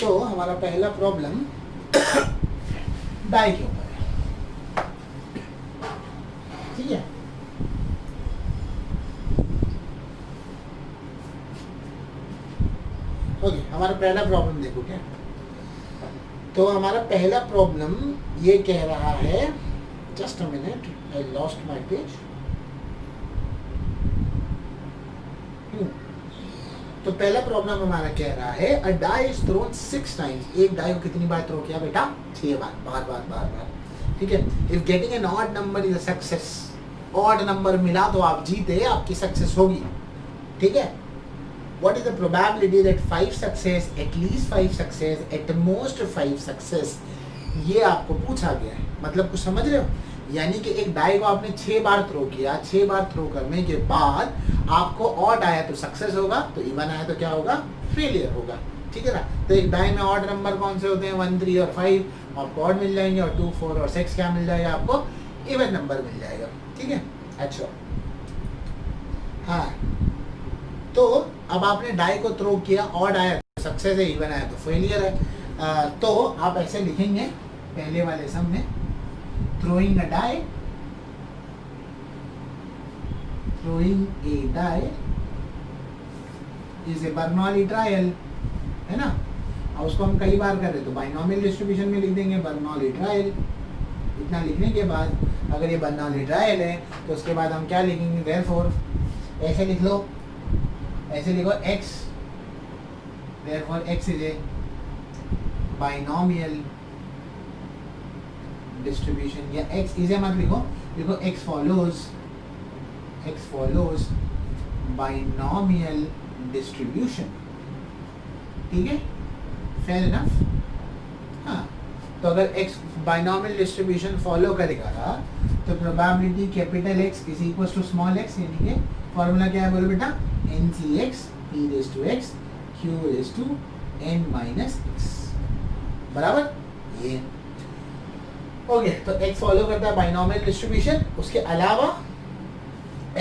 तो हमारा पहला प्रॉब्लम डाई के ऊपर है, ठीक है। ओके, हमारा पहला प्रॉब्लम देखो क्या। तो हमारा पहला प्रॉब्लम ये कह रहा है, just a minute, I lost my page. तो पहला प्रॉब्लम हमारा कह रहा है अ डाई इज थ्रोन 6 टाइम्स। एक डाई को कितनी बार थ्रो किया बेटा? 6 बार, बार बार बार बार, ठीक है। If getting an odd number is a success, odd number मिला तो आप जीते, आपकी सक्सेस होगी, ठीक है। What is the probability that 5 success, at least 5 success, at most 5 success? ये आपको पूछा गया है, मतलब कुछ समझ रहे हो? यानी कि एक डाई को आपने 6 बार थ्रो किया, 6 बार थ्रो करने के बाद आपको ऑड आया तो सक्सेस होगा, तो इवन आया तो क्या होगा? फेलियर होगा, ठीक है ना। तो एक डाई में ऑड नंबर कौन से होते हैं? 1, 3 और 5, आपको ऑड मिल जाएंगे, और 2, 4 और 6 क्या मिल जाएगा? आपको इवन नंबर मिल जाएगा, ठीक है। अच्छा, हाँ, तो अब आपने डाई को थ्रो किया, ऑड आया तो सक्सेस है, इवन आया तो फेलियर है। तो आप ऐसे लिखेंगे पहले वाले सम में, throwing a die is a Bernoulli trial, है ना। और उसको हम कई बार कर रहे तो बाइनोमियल डिस्ट्रीब्यूशन में लिख देंगे Bernoulli trial। इतना लिखने के बाद अगर ये Bernoulli trial है तो उसके बाद हम क्या लिखेंगे? therefore, ऐसे लिख लो, ऐसे लिखो x, therefore x is a binomial distribution, या x is a मत लिखो, लिखो x follows binomial distribution, ठीक है। फेयर इनफ, हाँ। तो अगर x binomial distribution फॉलो करेगा तो probability capital X is equal to small x, यानी कि फॉर्मूला क्या है बोलो बेटा? NCX e raised to x q raised to n minus x, बराबर। ये ओके, तो x फॉलो करता है बाइनोमियल डिस्ट्रीब्यूशन। उसके अलावा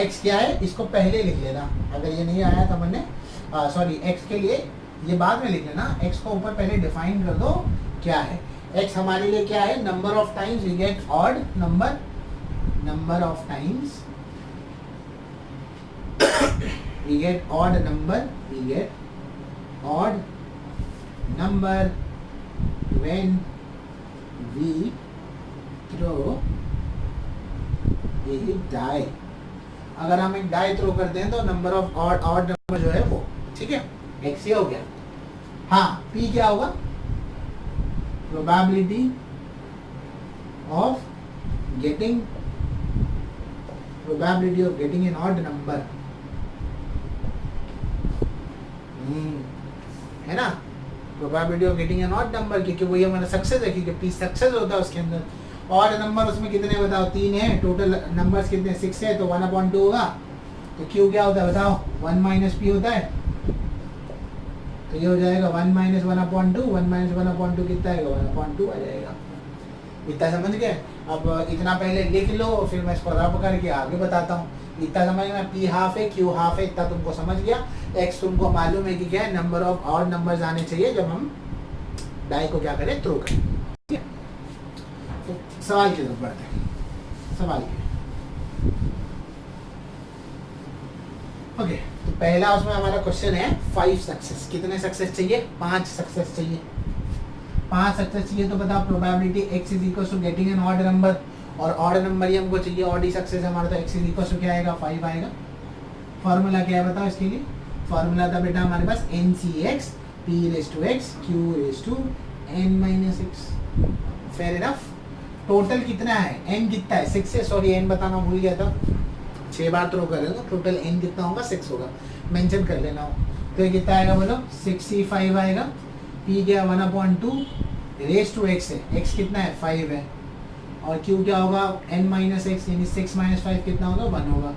x क्या है इसको पहले लिख लेना, अगर ये नहीं आया था मैंने, सॉरी, x के लिए ये बाद में लिख लेना, x को ऊपर पहले डिफाइन कर दो क्या है। x हमारे लिए क्या है? Number of times we get odd number of times we get odd number when we throw a die। अगर हम एक डाई थ्रो करते हैं तो नंबर ऑफ ऑड नंबर जो है वो, ठीक है, x ये हो गया। हाँ, p क्या होगा? Probability of getting an odd number, है ना। Probability of getting an odd number, क्योंकि वही हमारा सक्सेस है, क्योंकि पी सक्सेस होता है उसके अंदर। ऑड नंबर उसमें कितने बताओ? 3 है, टोटल नंबर्स कितने? 6 है, तो 1/2 होगा। तो क्यू क्या होता है बताओ? 1 माइनस पी होता है, तो ये हो जाएगा 1 माइनस 1/2। 1 माइनस 1/2 कितना आएगा? 1/2 आ जाएगा। इतना समझ गए? अब इतना पहले लिख लो, फिर मैं इसको रब करके आगे बताता हूँ। इतना समझ में, पी हाफ है, क्यू हाफ है, इतना तुमको समझ गया। एक्स तुमको मालूम है कि क्या है? नंबर ऑफ ऑड नंबर्स आने चाहिए जब हम डाई को क्या करें? थ्रो करें, ठीक है। तो सवाल की तरफ बढ़ते हैं। सवाल ओके, तो पहला उसमें हमारा क्वेश्चन है 5 सक्सेस। कितने सक्सेस चाहिए? 5 सक्सेस चाहिए। 5 सक्सेस चाहिए तो बताओ probability x is equal to getting an odd number, और ऑड नंबर ही हमको चाहिए, ऑड ही सक्सेस हमारा, तो x इज इक्वल टू क्या आएगा? 5 आएगा। फॉर्मूला क्या है बताओ इसके लिए? फॉर्मूला था बेटा हमारे पास NCX p raised to x q raised to n minus x। Fair enough. Total कितना है? n कितना है? 6 है, सॉरी n बताना भूल गया था, 6 बार थ्रो कर रहे हो, टोटल n कितना होगा? 6 होगा, मेंशन कर लेना हो। तो ये कितना आएगा बोलो? 65 आएगा। p क्या? 1/2 रेज टू x है, x कितना है? 5 है, और q क्या होगा n माइनस एक्स, यानी 6 माइनस 5 कितना होगा 1 होगा।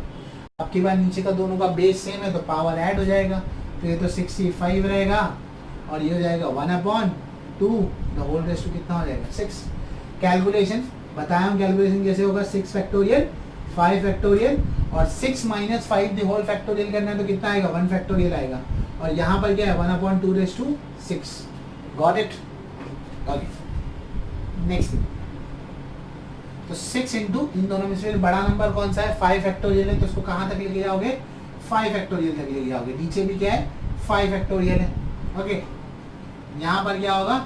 अब की बार नीचे का दोनों का बेस सेम है तो पावर ऐड हो जाएगा, तो ये तो 65 रहेगा और ये हो जाएगा 1/2 द होल रेस टू कितना हो जाएगा 6। कैलकुलेशन बताया हूँ, कैलकुलेशन कैसे होगा 6 फैक्टोरियल 5 फैक्टोरियल और 6 माइनस 5 द होल फैक्टोरियल करना है तो कितना आएगा 1 फैक्टोरियल आएगा, और यहाँ पर क्या है 1/2 raise to 6। Got it? Okay, next तो 6 इंटू इन दोनों में से बड़ा नंबर कौन सा है 5 फैक्टोरियल है, तो उसको कहाँ तक लेके जाओगे 5 फैक्टोरियल तक लेके जाओगे। नीचे भी क्या है 5 फैक्टोरियल है। ओके, यहाँ पर क्या होगा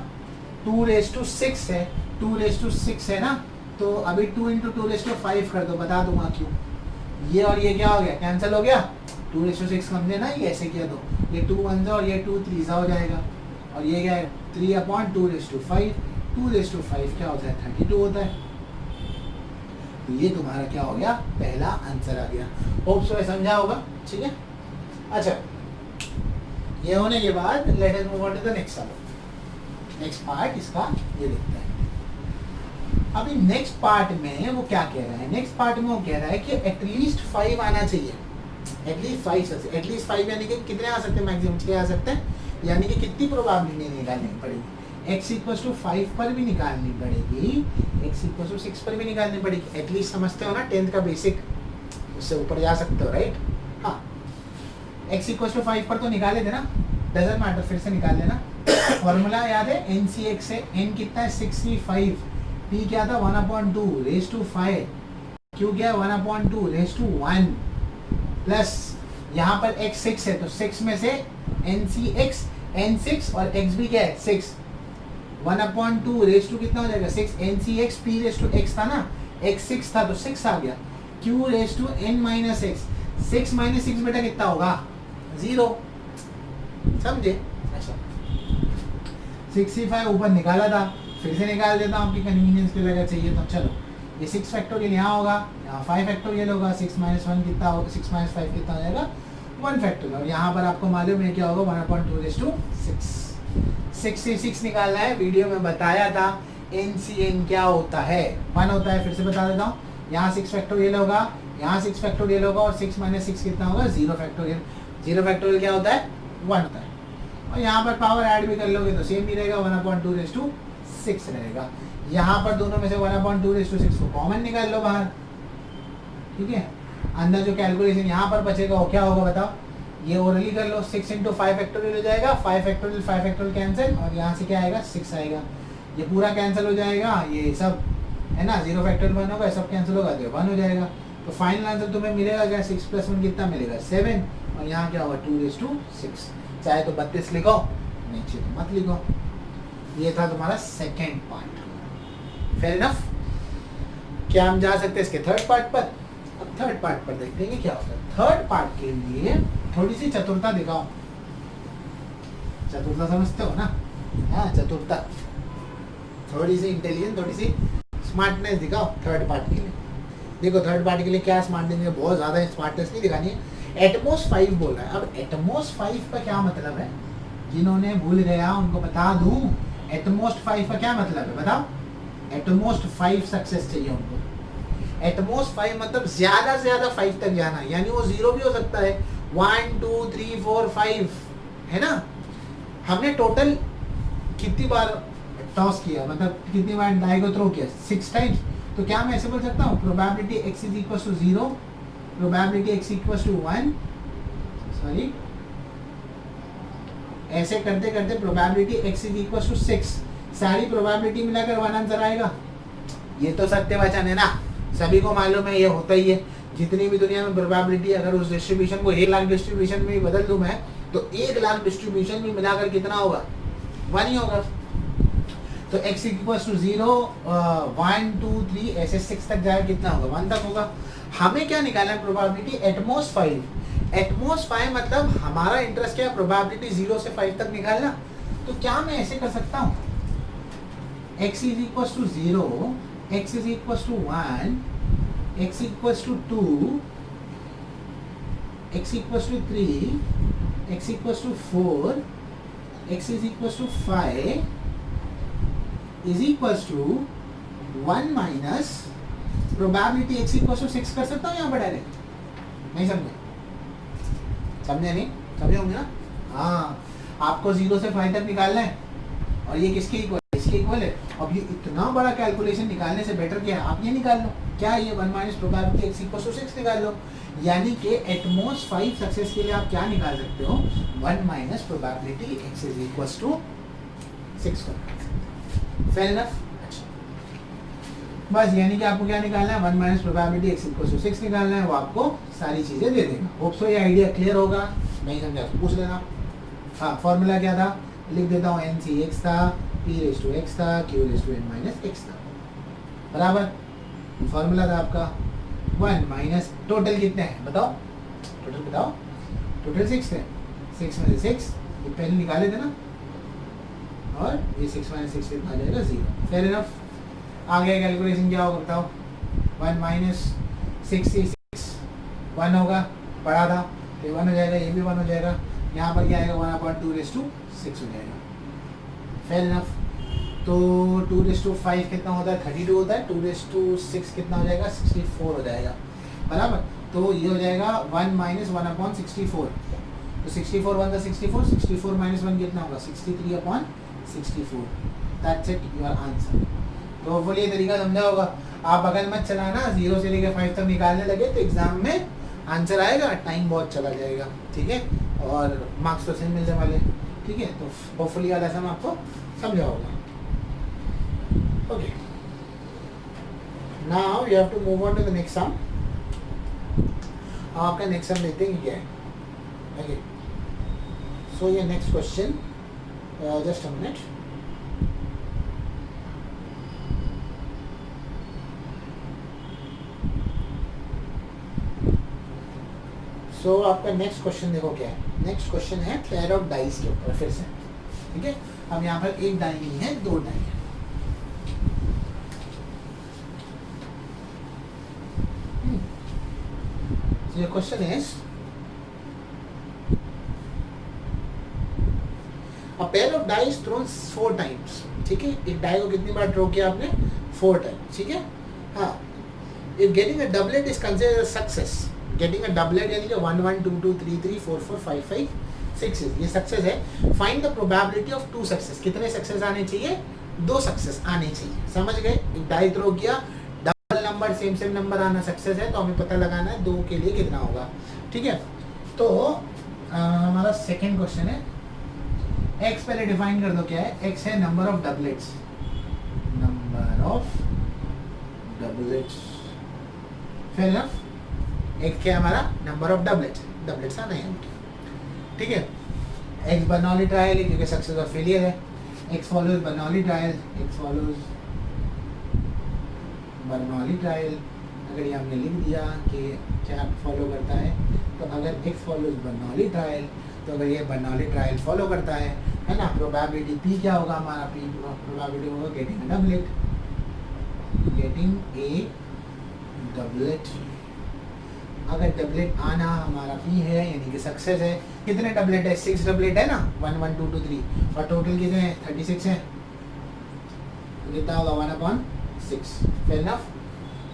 2 रेस टू 6 है, 2 रेस टू 6 है ना, तो अभी 2 इंटू 2 रेस टू 5 कर दो, बता दूंगा क्यों। ये और ये क्या हो गया कैंसिल हो गया, 2 रेस टू 6 समझे ना, ये ऐसे किया तो ये 2 1 और ये 2 3 हो जाएगा, और ये क्या है 3/2 रेस टू 5, 2 रेस टू 5 क्या होता है 32 होता है। तो ये तुम्हारा क्या हो गया पहला आंसर आ गया। होप सो समझा होगा, ठीक है। अच्छा, ये होने के बाद let us move on to the next sum. Next part इसका ये देखते हैं। अभी नेक्स्ट पार्ट में वो क्या कह रहा है, नेक्स्ट पार्ट में वो कह रहा है कि एटलीस्ट 5 आना चाहिए, एटलीस्ट 5 से एटलीस्ट 5 यानी कि कितने आ सकते हैं मैक्सिमम 6 आ सकते हैं, यानी कि कितनी प्रोबेबिलिटी निकालनी पड़ेगी x इक्वल टू 5 पर भी निकालनी पड़ेगी, x इक्वल टू 6 पर भी निकालनी पड़ेगी। एटलीस्ट समझते हो ना 10th का बेसिक, उससे ऊपर जा सकते हो राइट। हाँ, x इक्वल टू 5 पर तो निकाले थे ना, डजंट मैटर फिर से निकाल लेना। फॉर्मूला याद है NCX से, n कितना है 65, p क्या था 1/2 रेस टू 5, q क्या है 1/2 रेस टू 1 प्लस यहाँ पर x 6 है तो 6 में से NCX n6 और x भी क्या है 6, 1/2 रेस टू कितना हो जाएगा 6, NCX p raise to x था ना, x 6 था तो 6 आ गया, q raise to n minus x, 6 minus 6 बेटा कितना होगा 0, समझे। अच्छा 65 ऊपर निकाला था, फिर से निकाल देता हूँ आपकी कन्वीनियंस के लिए चाहिए तो। चलो ये 6 फैक्टोरियल यहाँ होगा, यहाँ 5 फैक्टोरियल होगा, 6 माइनस 1 कितना होगा 6 माइनस 5 कितना हो जाएगा 1 फैक्टोरियल, और यहाँ पर आपको मालूम है क्या होगा 1/2 रेस टू 6। 6 से 6 निकालना है, वीडियो में बताया था NCN क्या होता है 1 होता है, फिर से बता देता हूँ। यहाँ 6 फैक्टोरियल होगा, यहाँ 6 फैक्टोरियल होगा, और 6 माइनस 6 कितना होगा 0 फैक्टोरियल। 0 फैक्टोरियल क्या होता है 1 होता है, और यहाँ पर पावर ऐड भी कर लोगे तो सेम ही रहेगा 1/2 रेस टू 6 रहेगा। यहाँ पर दोनों में से 1/2 रेस टू 6 को कॉमन निकाल लो बाहर, ठीक है। अंदर जो कैलकुलेशन यहाँ पर बचेगा वो क्या होगा बताओ, ये ओरली कर लो, 6 इंटू 5 फैक्टोरियल हो जाएगा, 5 फैक्टोरियल कैंसिल, और यहाँ से क्या आएगा 6 आएगा, ये पूरा कैंसिल हो जाएगा, ये सब है ना 0 फैक्टोरियल 1 होगा, सब कैंसिल होगा तो 1 हो जाएगा। तो फाइनल आंसर तुम्हें मिलेगा क्या 6 + 1 कितना मिलेगा 7, और यहाँ क्या होगा 2 रेस टू 6। चाहे तो 32 लिखो, नहीं चाहिए तो मत लिखो। ये था तुम्हारा सेकेंड पार्ट। Fair enough. क्या हम जा सकते हैं इसके थर्ड पार्ट पर? अब थर्ड पार्ट पर देखते हैं क्या होता है। थर्ड पार्ट के लिए थोड़ी सी चतुरता दिखाओ। चतुरता समझते हो ना? हाँ, चतुरता, थोड़ी सी इंटेलिजेंस, थोड़ी सी स्मार्टनेस दिखाओ थर्ड पार्ट के लिए। देखो थर्ड पार्ट के लिए क्या स्मार्टनेस है, बहुत ज़्यादा स्मार्टनेस नहीं दिखानी है। एटमॉस 5 बोल रहा है। अब एटमॉस 5 का क्या मतलब है, जिन्होंने भूल गया उनको बता दूं। एटमॉस 5 का क्या मतलब है बताओ? एटमॉस 5 सक्सेस चाहिए उनको। एटमॉस 5 मतलब ज्यादा से ज्यादा 5 तक जाना, यानी वो 0 भी हो सकता है, 1 2 3 4 5 है ना। हमने टोटल कितनी बार टॉस किया, मतलब कितनी बार डाई को थ्रो किया, 6 टाइम्स। तो क्या मैं ऐसे बोल सकता हूँ probability x is equal to 0, probability x equal to 1, sorry ऐसे करते करते probability x is equal to 6, सारी प्रोबेबिलिटी मिलाकर 1 आंसर आएगा। ये तो सत्य वचन है ना, सभी को मालूम है ये होता ही है। जितनी भी दुनिया में प्रोबेबिलिटी, अगर उस डिस्ट्रीब्यूशन को 1 लाख डिस्ट्रीब्यूशन में भी बदल दूं मैं, तो 1 लाख डिस्ट्रीब्यूशन में मिलाकर कितना होगा, 1 ही होगा। तो x इक्वल टू 0, 1 2 3 ऐसे 6 तक जाए कितना होगा, 1 तक होगा। हमें क्या निकालना है प्रोबेबिलिटी एटमॉस 5। एटमॉस 5 मतलब हमारा इंटरेस्ट क्या है, प्रोबेबिलिटी 0 से 5 तक निकालना। तो क्या मैं ऐसे कर सकता हूँ, x is equal to 0, x is equal to 1, x equal to 2, x equal to 3, x equal to 4, x is equal to 5 is equals to 1 minus probability x equal to 6 कर सकता हूँ यहाँ पर डायरेक्ट? नहीं समझे? समझे नहीं? समझे होंगे ना? हाँ, आपको 0 से 5 तक निकालना है और ये किसके इक्वल? इसके इक्वल है। अब ये इतना बड़ा कैलकुलेशन निकालने से बेटर क्या है, आप ये निकाल लो। क्या है ये? 1 minus probability x equal to 6 निकाल लो। यानी कि एटमोस्ट 5 सक्सेस के लिए आप क्या निकाल सकते हो? 1 minus probability x is equal to 6 को निकाल सकते हो। Fair enough? बस, यानी कि आपको क्या निकालना है? 1 minus probability x equal to 6 निकालना है। वो आपको सारी चीजें दे देगा। होप सो ये आइडिया क्लियर होगा। नहीं समझा तो पूछ लेना। हाँ, फॉर्मूला क्या था? लिख देता हूँ, n c x था, p रेज टू x था, q raise to n minus x था। बराबर फॉर्मूला था आपका 1 माइनस टोटल कितने हैं बताओ? टोटल बताओ। टोटल 6 थे। 6 में से 6 ये पहले निकाले थे ना, और ये 6 माइनस 6 कितना आ जाएगा? 0। Fair enough? आगे कैलकुलेशन क्या होगा बताओ? 1 माइनस 66 1 होगा, पढ़ा था, ये 1 हो जाएगा, ये भी 1 हो जाएगा। यहाँ पर क्या आएगा? 1/2 रेज टू 6 हो जाएगा। Fair enough? तो 2 रेज टू 5 कितना होता है? 32 होता है। 2 रेज टू 6 कितना हो जाएगा? 64 हो जाएगा। बराबर, तो ये हो जाएगा 1 माइनस 1/64। तो 64 1 64, 64 माइनस 1 कितना होगा? 63/64। That's it, your answer. तो होपफुली ये तरीका समझा होगा। आप अगर मत चलाना, 0 से लेकर 5 तक निकालने लगे तो एग्जाम में आंसर आएगा, टाइम बहुत चला जाएगा। ठीक है, और मार्क्स तो सही मिलने वाले। ठीक है, तो होपफुली वाला सम आपको समझा होगा। Okay, now you have to move on to the next sum. आपका नेक्स्ट सम देखते हैं क्या है। ओके, सो ये next question, just a minute. So आपका नेक्स्ट क्वेश्चन देखो क्या है। नेक्स्ट क्वेश्चन है पेयर ऑफ डाइस के ऊपर फिर से। ठीक है, अब यहाँ पर एक डाई नहीं है, 2 डाई है। So your question is, a pair of dice thrown 4 times. ठीक है, एक डाई को कितनी बार थ्रो किया आपने? 4 टाइम्स। ठीक है, हाँ। If getting a doublet is considered a success. Getting a doublet यानी कि 1 1 2 2 3 3 4 4 5 5 6 ये सक्सेस है। Find the probability of 2 success. कितने सक्सेस आने चाहिए? 2 सक्सेस आने चाहिए। समझ गए? एक डाई थ्रो किया, नंबर सेम नंबर आना सक्सेस है, तो हमें पता लगाना है 2 के लिए कितना होगा। ठीक है, तो हमारा सेकंड क्वेश्चन है, x पहले डिफाइन कर दो क्या है। x है number of doublets. Number of doublets, fair enough? x क्या है हमारा? Number of doublets. डबलेट्स आना है। ठीक है, x बर्नौली ट्रायल है क्योंकि सक्सेस और फेलियर है। x follows Bernoulli trial, x follows Bernoulli trial. अगर ये हमने लिख दिया कि क्या फॉलो करता है, तो अगर x फॉलोज बर्नौली ट्रायल, तो अगर ये बर्नौली ट्रायल फॉलो करता है ना, प्रोबेबिलिटी p क्या होगा हमारा? p प्रोबेबिलिटी होगा getting a doublet. Getting a doublet. अगर डबलेट आना हमारा p है यानी कि सक्सेस है। कितने डबलेट है? 6 डबलेट है ना, 1 1 2 2 3, और टोटल कितने हैं? 36 है। कितना होगा? 1/6। Fair enough?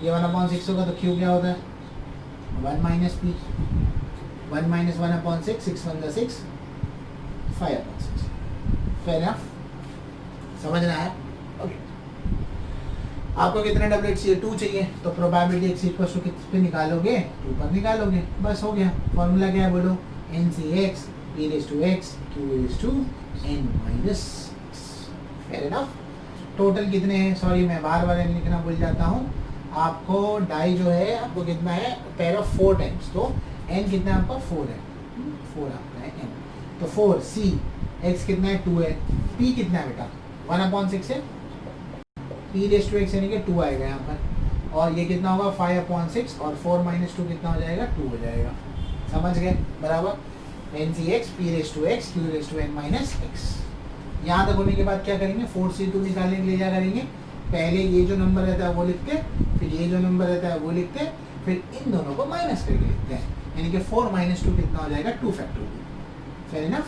ये 1/6 होगा तो q क्या होता है? 1 minus p। 1 minus 1/6, 6 1 6, 5/6। Fair enough? समझ रहा है? ओके, आपको कितने डबलेट चाहिए? 2 चाहिए, तो प्रोबेबिलिटी x इक्वल टू किस पे निकालोगे? 2 पर निकालोगे। बस हो गया। फॉर्मूला क्या है बोलो? n c x p raise to x q raise to n minus 6। Fair enough? Total कितने हैं? सॉरी, मैं बार बार लिखना भूल जाता हूँ। आपको डाई जो है आपको कितना है? पेयर ऑफ 4 टाइम्स, तो n कितना है आपका? 4 है। 4 आपका है n, तो 4 c। x कितना है? 2 है। p कितना है बेटा? 1/6 है। p रेज टू x यानी कि 2 आएगा यहाँ पर, और ये कितना होगा? 5/6, और 4 माइनस 2 कितना हो जाएगा? 2 हो जाएगा। समझ गए? बराबर। n c x p raise to x q raise to n minus x। यहाँ तक होने के बाद क्या करेंगे? 4c2 निकालने के लिए क्या करेंगे? पहले ये जो नंबर रहता है वो लिखते, फिर ये जो नंबर रहता है वो लिखते, फिर इन दोनों को माइनस करके लिखते हैं, यानी कि 4 माइनस 2 कितना हो जाएगा? 2 फैक्टोरियल। Fair enough?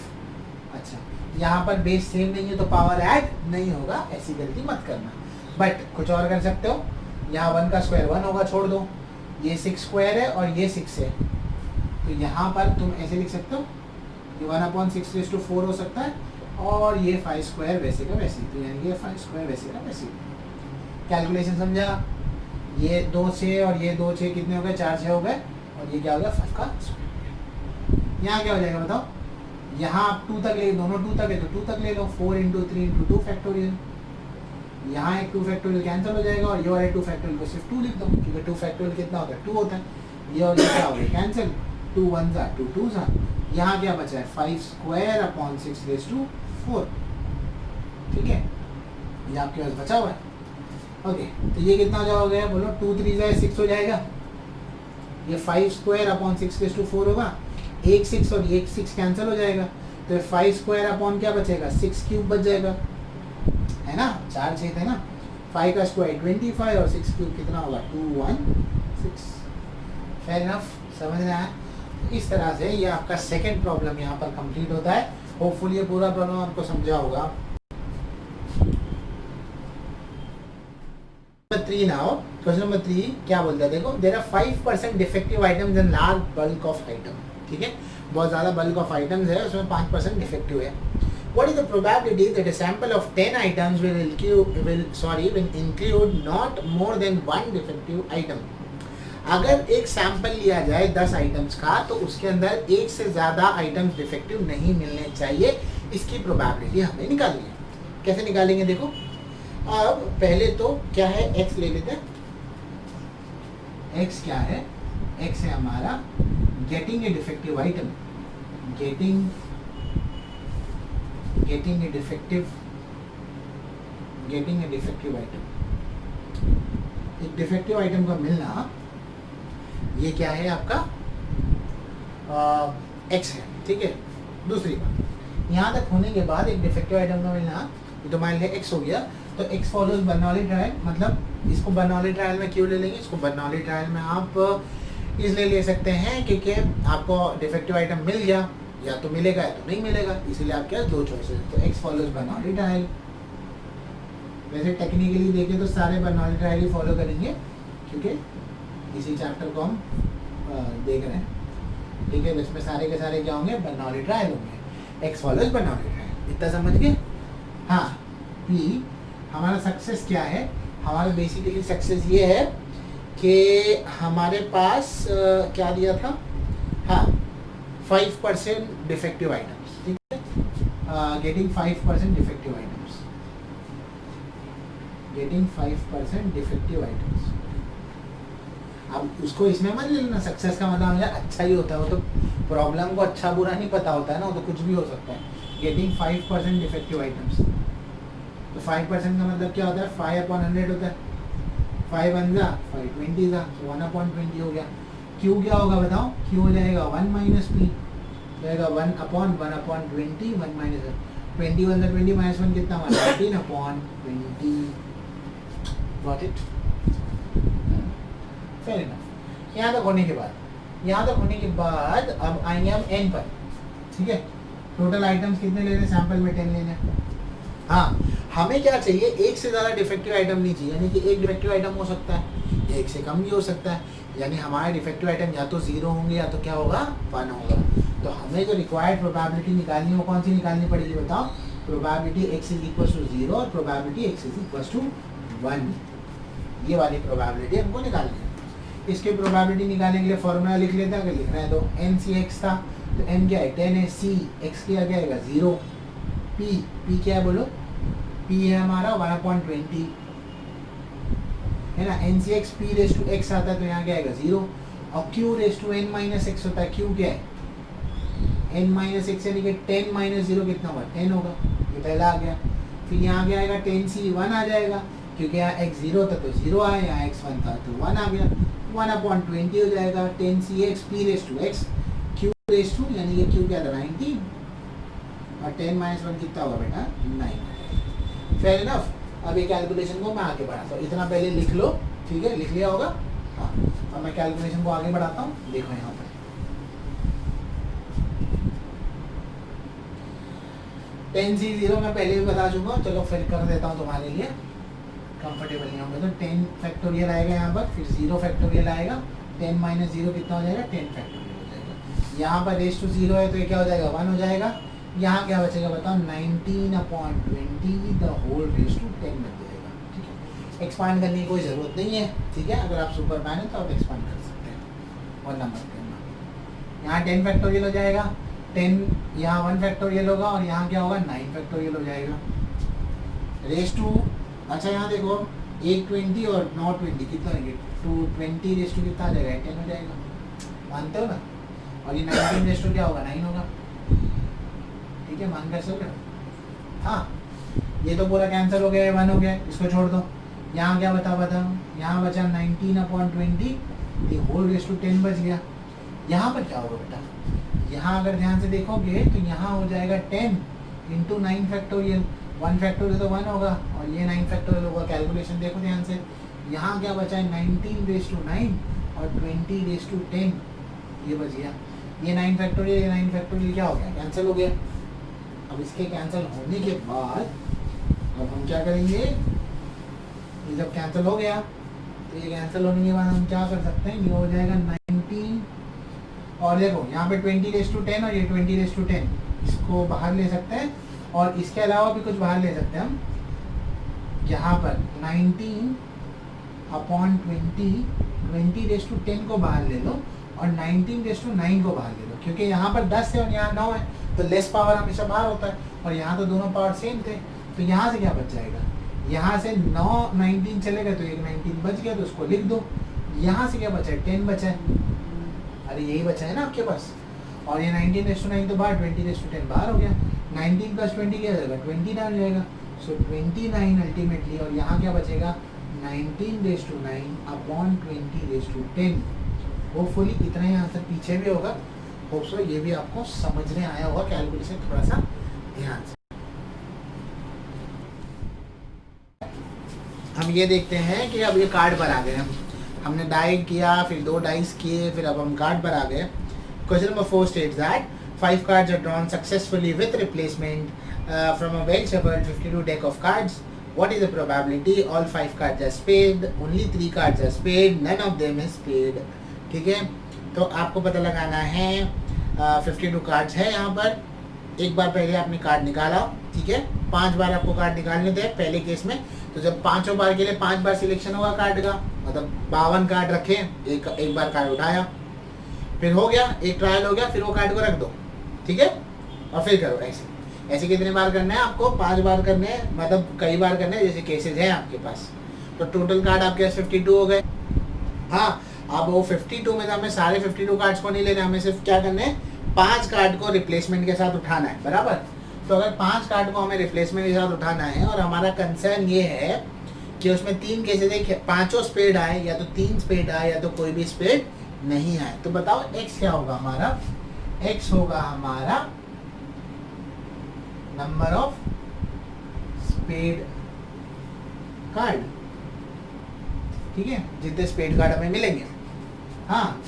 अच्छा, यहाँ पर बेस सेम नहीं है तो पावर ऐड नहीं होगा, ऐसी गलती मत करना। बट कुछ और कर सकते हो, यहाँ 1 का स्क्वायर 1 होगा, छोड़ दो, ये 6 स्क्वायर है और ये 6 है, तो यहाँ पर तुम ऐसे लिख सकते हो, ये 1/6 हो सकता है, और ये 5 स्क्वायर वैसे का वैसे, तो यानी कि 5 स्क्वायर वैसे का वैसे। कैलकुलेशन समझा? ये 2 6 और ये 2 6 कितने हो गए, 4 6 हो गए, और ये क्या हो गया 5 का स्क्वायर। यहाँ क्या हो जाएगा बताओ, यहाँ आप 2 तक ले, दोनों 2 तक है तो 2 तक ले लो, 4 × 3 × 2 फैक्टोरियल, यहाँ एक 2 फैक्टोरियल कैंसिल हो जाएगा, और ये वाले 2 फैक्टोरियल को सिर्फ 2 लिख दो, क्योंकि 2 फैक्टोरियल कितना होता है, 2 होता है, ये और ये क्या हो गया कैंसिल, 2 1 2 2 यहाँ क्या बचा है 5 स्क्वायर अपॉन 6/4, ठीक है, ये आपके पास बचा हुआ है। ओके, तो ये कितना हो गया बोलो, 2 3 6 हो जाएगा, ये 5 स्क्वायर अपॉन 6/4 होगा, एक 6 और एक 6 कैंसिल हो जाएगा, तो 5 स्क्वायर अपॉन क्या बचेगा, 6 क्यूब बच जाएगा, है ना, 4 6 थे ना, 5 का स्क्वायर 25 और 6 क्यूब कितना होगा 216। फेयर इनफ, समझ रहे हैं? इस तरह से ये आपका सेकंड प्रॉब्लम यहाँ पर कंप्लीट होता है। होपफुली ये पूरा प्रॉब्लम आपको समझा होगा। नंबर 3 नाउ, क्वेश्चन नंबर 3 क्या बोलता है देखो, there are 5% defective items in large bulk of item, ठीक है, बहुत ज़्यादा बल्क ऑफ आइटम्स है, उसमें 5% डिफेक्टिव है। What is the probability that a sample of 10 items will include not more than 1 defective item? अगर एक सैंपल लिया जाए 10 आइटम्स का, तो उसके अंदर एक से ज़्यादा आइटम्स डिफेक्टिव नहीं मिलने चाहिए, इसकी प्रोबेबिलिटी हमें निकालनी है। कैसे निकालेंगे देखो, अब पहले तो क्या है, x ले लेते हैं। x क्या है, x है हमारा getting a defective item, getting a defective item, एक डिफेक्टिव आइटम का मिलना, ये क्या है आपका x है, ठीक है। दूसरी बात, यहाँ तक होने के बाद एक डिफेक्टिव आइटम का मिलना, ये तो मान लिया x हो गया, तो x फॉलोज बर्नौली ट्रायल, मतलब इसको बर्नौली ट्रायल में क्यों ले लेंगे, इसको बर्नौली ट्रायल में आप इसलिए ले सकते हैं क्योंकि आपको डिफेक्टिव आइटम मिल गया, या तो मिलेगा या तो नहीं मिलेगा, इसीलिए आपके पास 2 चॉइसेस है, तो x फॉलोज बर्नौली ट्रायल। वैसे टेक्निकली देखें तो सारे बर्नौली ट्रायल ही फॉलो करेंगे, क्योंकि इसी चैप्टर को हम देख रहे हैं, ठीक है, इसमें सारे के सारे क्या होंगे, बर्नौली ट्रायल होंगे, x फॉलोज बर्नौली ट्रायल, इतना समझ गए। हाँ, p हमारा सक्सेस क्या है, हमारा बेसिकली सक्सेस ये है कि हमारे पास क्या दिया था, हाँ 5% डिफेक्टिव आइटम्स, ठीक है, getting 5% defective items, getting 5% defective items. अब उसको इसमें मत लेना, सक्सेस का मतलब मुझे अच्छा ही होता है, वो तो प्रॉब्लम को अच्छा बुरा नहीं पता होता है ना, वो तो कुछ भी हो सकता है। गेटिंग 5% डिफेक्टिव आइटम्स, तो 5% का मतलब क्या होता है, 5/100 होता है, 5 1 5 20 तो 1/20 हो गया। Q क्या होगा बताओ, Q हो जाएगा 1 - p, जाएगा 1/1/20, 1 - 20 1 20 -1 कितना हुआ, 19/20। Got it, fair enough. यहाँ तक होने के बाद अब आएंगे हम n पर, ठीक है। टोटल आइटम्स कितने लेने, सैंपल में 10 लेने। हाँ, हमें क्या चाहिए, एक से ज़्यादा डिफेक्टिव आइटम नहीं चाहिए, यानी कि एक डिफेक्टिव आइटम हो सकता है, एक से कम भी हो सकता है, यानी हमारे डिफेक्टिव आइटम या तो 0 होंगे या तो क्या होगा 1 होगा। तो हमें जो रिक्वायर्ड प्रोबेबिलिटी निकालनी है वो कौन सी निकालनी पड़ेगी बताओ, प्रोबेबिलिटी x = 0 और प्रोबेबिलिटी x = 1, ये वाली प्रोबेबिलिटी हमको निकालनी है। इसकी प्रोबेबिलिटी निकालने के लिए फॉर्मूला लिख लेते हैं, अगर लिखना है तो NCx था, तो n क्या है 10 है, c x क्या आएगा 0, p क्या है बोलो, p है हमारा 1/20, है ना। NCx p⁻x आता है तो यहाँ क्या आएगा 0, और q⁻n - x होता है, q क्या है n - x, यानी कि 10 - 0 कितना होगा 10 होगा, ये पहला आ गया। फिर यहाँ क्या आएगा 10c 1 आ जाएगा, क्योंकि यहाँ x 0 था तो 0 आया, यहाँ x 1 था तो 1 आ गया, 1/20 हो जाएगा। 10cx p⁻x, q यानी कि q क्या था 90, और 10 - 1 कितना होगा बेटा 9। Fair enough. अब ये कैलकुलेशन को मैं आगे बढ़ाता हूँ, इतना पहले लिख लो, ठीक है, लिख लिया होगा। हाँ, अब मैं कैलकुलेशन को आगे बढ़ाता हूँ, देखो यहाँ पर 10c 0 मैं पहले भी बता चुका हूँ, चलो फिर कर देता हूँ तुम्हारे लिए। कंफर्टेबल नहीं होंगे तो 10 फैक्टोरियल आएगा यहाँ पर, फिर 0 फैक्टोरियल आएगा, 10 माइनस 0 कितना हो जाएगा, 10 फैक्टोरियल हो जाएगा। यहाँ पर रेस टू 0 है तो ये क्या हो जाएगा, 1 हो जाएगा। यहाँ क्या बचेगा बताओ, 19/20 द होल रेस टू 10 बच जाएगा। ठीक है, एक्सपांड करने की कोई ज़रूरत नहीं है। ठीक है, अगर आप सुपरमैन है तो आप एक्सपांड कर सकते हैं। 1 नंबर करना, यहाँ 10 फैक्टोरियल हो जाएगा, 10 यहाँ 1 फैक्टोरियल होगा और यहाँ क्या होगा, 9 फैक्टोरियल हो जाएगा। रेस टू, अच्छा यहाँ देखो 820 और 920 कितना होंगे, 220 रेस टू कितना आ जाएगा, 10 हो जाएगा, मानते हो ना। और ये 19 रेस टू क्या होगा, 9 होगा। ठीक है, मान कर चल रहे हो। हाँ, ये तो पूरा कैंसिल हो गया, 1 हो गया, इसको छोड़ दो। यहाँ क्या बता यहाँ बचा 19/20, ये होल रेस टू 10 बच गया। यहाँ पर क्या होगा बेटा, यहाँ अगर ध्यान से देखोगे तो यहाँ हो जाएगा 10 इंटू 9 फैक्टोरियल, 1 फैक्टोरियल तो 1 होगा और ये 9 फैक्टोरियल होगा। कैलकुलेशन देखो ध्यान से, यहाँ क्या बचा है, 19/9 और 20/10 ये बच गया। ये 9 फैक्टोरियल, ये 9 फैक्टोरियल क्या हो गया, कैंसिल हो गया। अब इसके कैंसिल होने के बाद अब हम क्या करेंगे, ये जब कैंसिल हो गया तो ये कैंसिल होने के बाद हम क्या कर सकते हैं, ये हो जाएगा 19 और देखो यहाँ पे 20/10 और ये 20/10, इसको बाहर ले सकते हैं और इसके अलावा भी कुछ बाहर ले सकते हैं हम। यहाँ पर 19/20, 20/10 को बाहर ले लो और 19/9 को बाहर ले लो, क्योंकि यहाँ पर 10 है और यहाँ 9 है तो लेस पावर हमेशा बाहर होता है और यहाँ तो दोनों पावर सेम थे। तो यहाँ से क्या बच जाएगा, यहाँ से 19 चलेगा तो एक 19 बच गया तो उसको लिख दो। यहाँ से क्या बचा है, 10 बचा है, अरे यही बचा है ना आपके पास। और ये 19/9 तो बाहर, 20/10 बाहर हो गया। 19 + 20 क्या हो जाएगा, 29 हो जाएगा। सो 29 अल्टीमेटली, और यहाँ क्या बचेगा, 19/9/20/10। होपफुली इतना ही आंसर पीछे भी होगा। होप सो ये भी आपको समझने आया होगा, कैलकुलेशन थोड़ा सा ध्यान से। हम ये देखते हैं कि अब ये कार्ड पर आ गए हम, हमने डाई किया, फिर 2 डाइस किए, फिर अब हम कार्ड पर आ गए। Question number 4 states that 5 cards are drawn successfully with replacement from a well-shuffled 52 deck of cards. What is the probability? All 5 cards are spade, only 3 cards are spade, none of them is spade. ठीक है, तो आपको पता लगाना है 52 cards है यहाँ पर। एक बार पहले आपने कार्ड निकाला, ठीक है, 5 बार आपको कार्ड निकालने थे पहले केस में। तो जब 5 बार के लिए 5 बार सिलेक्शन होगा कार्ड का, मतलब 52 कार्ड रखे, एक बार कार्ड उठाया, फिर हो गया, एक ट्रायल हो गया, फिर वो कार्ड को रख दो, ठीक है, और फिर करो। ऐसे कितने बार करना है आपको, 5 बार करने हैं, मतलब कई बार करने हैं, जैसे केसेस हैं आपके पास। तो टोटल कार्ड आपके पास 52 हो गए। हाँ, अब वो 52 में तो हमें सारे 52 कार्ड्स को नहीं लेने, हमें सिर्फ क्या करना है, 5 कार्ड को रिप्लेसमेंट के साथ उठाना है, बराबर। तो अगर 5 कार्ड को हमें रिप्लेसमेंट के साथ उठाना है और हमारा कंसर्न ये है कि उसमें 3 केसेस है, 5 स्पेड आए, या तो 3 स्पेड आए, या तो कोई भी स्पेड नहीं आए। तो बताओ x क्या होगा हमारा, x होगा हमारा नंबर ऑफ स्पेड कार्ड, ठीक है, जितने स्पेड कार्ड हमें मिलेंगे। हाँ,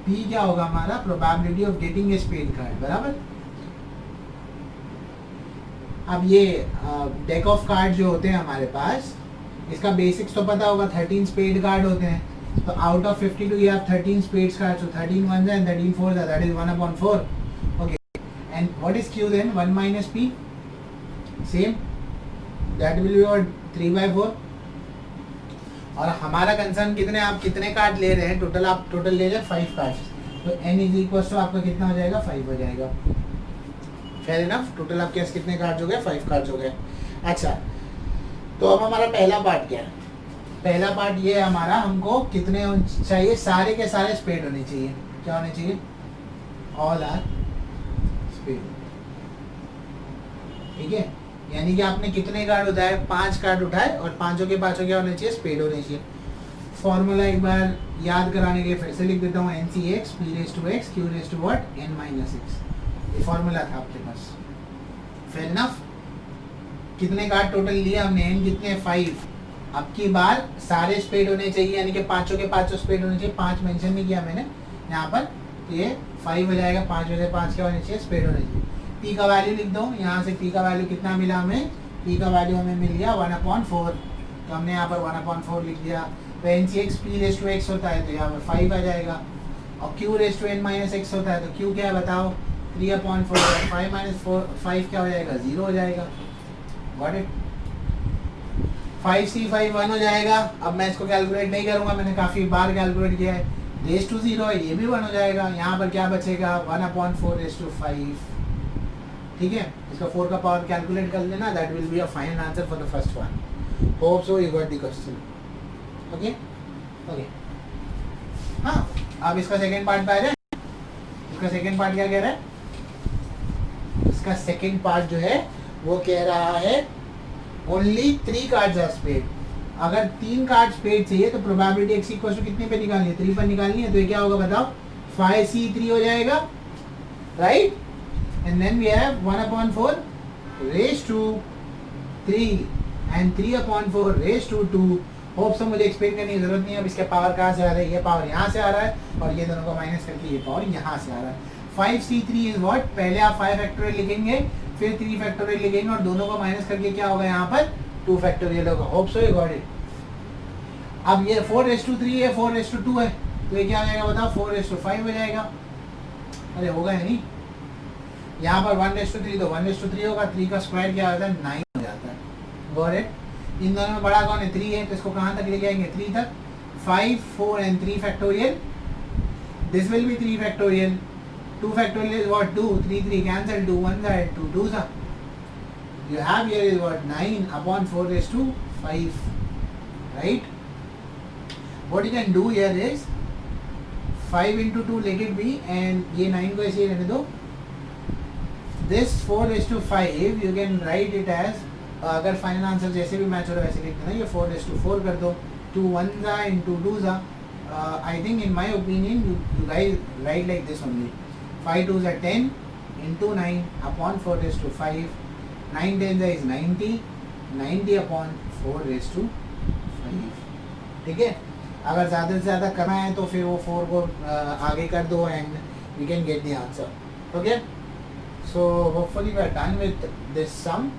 p क्या होगा हमारा, probability of getting a spade card, बराबर। अब ये डेक ऑफ कार्ड जो होते हैं हमारे पास, इसका बेसिक्स तो पता होगा, 13 स्पेड कार्ड होते हैं। तो out of 52 you have 13 spades cards, so 13 ones and 13 fours are, that is 1/4. Okay, and what is q then, 1 minus p, same, that will be your 3/4। और हमारा कंसर्न कितने, आप कितने कार्ड ले रहे हैं, आप टोटल ले रहे हैं 5 कार्ड्स, तो n इज इक्वल टू आपका कितना हो जाएगा, 5 हो जाएगा। फेयर इनफ, टोटल आपके पास कितने कार्ड्स हो गए, 5 कार्ड्स हो गए। अच्छा, तो अब हमारा पहला पार्ट क्या है, पहला पार्ट ये है हमारा, हमको कितने चाहिए, सारे के सारे स्पेड होने चाहिए। क्या होने चाहिए, ऑल आर स्पेड, ठीक है। यानी कि आपने कितने कार्ड उठाए, 5 कार्ड उठाए और पांचों के पांचों क्या होने चाहिए, स्पेड होने चाहिए। फॉर्मूला एक बार याद कराने के लिए फिर से लिख देता हूँ, NC(x) P(x) Q(n-x)। ये फॉर्मूला था आपके पास, फेयर इनफ। कितने कार्ड टोटल लिए हमने, n कितने, 5। अब की बार सारे स्पेड होने चाहिए, यानी कि पांचों के पांचों स्पेड होने चाहिए। 5 मेंशन नहीं किया मैंने यहाँ पर, ये 5 हो जाएगा। 5 में से 5 क्या होने चाहिए, स्पेड होने चाहिए। p का वैल्यू लिख दो, यहाँ से p का वैल्यू कितना मिला हमें, p का वैल्यू हमें मिल गया 1/4। तो हमने यहाँ पर 1/4 लिख दिया। तो n c x p raise to x होता है तो यहाँ पर 5 आ जाएगा, और q raise to n minus x होता है तो क्यू क्या है बताओ, 3/4, 5 माइनस 5 क्या हो जाएगा, 0 हो जाएगा। Got it. 5c5 1 हो जाएगा। अब मैं इसको कैलकुलेट नहीं करूंगा, मैंने काफ़ी बार कैलकुलेट किया है। रेस टू 0 है, ये भी 1 हो जाएगा। यहाँ पर क्या बचेगा, 1/4 रेस टू 5। ठीक है, इसका 4 का पावर कैलकुलेट कर लेना, that will be a final answer for the first one. Hope so you got the question. Okay okay, हाँ अब इसका सेकेंड पार्ट पे आ जाए। इसका सेकेंड पार्ट क्या कह रहा है, इसका सेकेंड पार्ट जो है वो कह रहा है ओनली 3 कार्ड्स आर स्पेड। अगर 3 कार्ड स्पेड चाहिए तो प्रोबेबिलिटी एक्स इक्वल टू कितने पे निकालनी है, 3 पर निकालनी है। तो ये क्या होगा बताओ, 5c3 हो जाएगा, right. And then we have 1/4 raise to 3 and 3/4 raise to 2। Hope so मुझे एक्सप्लेन करने की जरूरत नहीं है। अब इसके पावर कहाँ से आ रहा है, ये पावर यहाँ से आ रहा है, और ये दोनों को माइनस करके ये पावर यहाँ से आ रहा है। 5c3 इज व्हाट, पहले आप 5 फैक्टोरियल लिखेंगे, फिर 3 फैक्टोरियल लिखेंगे, और दोनों को माइनस करके क्या होगा यहाँ पर 2 फैक्टोरियल होगा। Hope so you got it. अब ये 4/3 है, 4/2 है, तो ये क्या हो जाएगा बताओ, 4/5 हो जाएगा। अरे होगा या नहीं, यहाँ पर 1/3 तो 1/3 होगा, 3 का स्क्वायर क्या होता है, 9 हो जाता है। Got it. इन दोनों में बड़ा कौन है, 3 है, तो इसको कहाँ तक लेके आएंगे, 3 तक। 5, 4 and 3 factorial, this will be 3 factorial. 2 factorial is what, 2, 3, 3 cancel, 2 1s are 2 2s are. You have here is what, 9/4/5, right? What you can do here is 5 into 2 let it be, and ये 9 को ऐसे रहने दो। This 4/5 you can write it as, अगर final answer जैसे भी match हो रहा है वैसे लिख देना, ये 4/4 कर दो। 2 1s are and 2 2s are. I think in my opinion you guys write like this only. 5 2s are 10 into 9/4/5. 9 10s is 90, 90/4/5। ठीक है, अगर ज़्यादा से ज़्यादा करना है तो फिर वो 4 को आगे कर दो and we can get the answer. Okay, so hopefully we are done with this sum.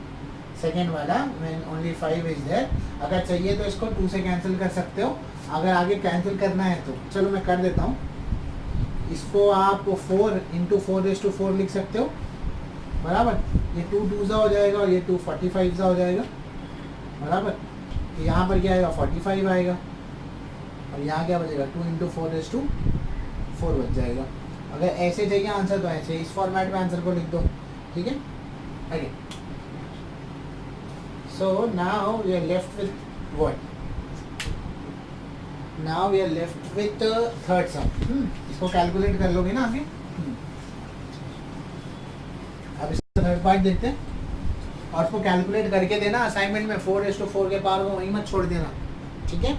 Second वाला व्हेन ओनली 5 इज देयर। अगर चाहिए तो इसको 2 से कैंसिल कर सकते हो, अगर आगे कैंसिल करना है तो चलो मैं कर देता हूँ। इसको आप 4 into 4/4 लिख सकते हो, बराबर। ये 2 2s हो जाएगा और ये 2 45s हो जाएगा, बराबर। तो यहाँ पर क्या आएगा, 45 आएगा, और यहाँ क्या बचेगा, 2 into 4/4 बच जाएगा। अगर ऐसे चाहिए आंसर तो ऐसे इस फॉर्मेट में आंसर को लिख दो। ठीक है, okay. So now we are left with what, now we are left with third sum. इसको कैलकुलेट कर लोगे ना आगे। अब इसका थर्ड पार्ट देखते हैं, और उसको कैलकुलेट करके देना असाइनमेंट में। 4/4 के पावर को वहीं मत छोड़ देना, ठीक है।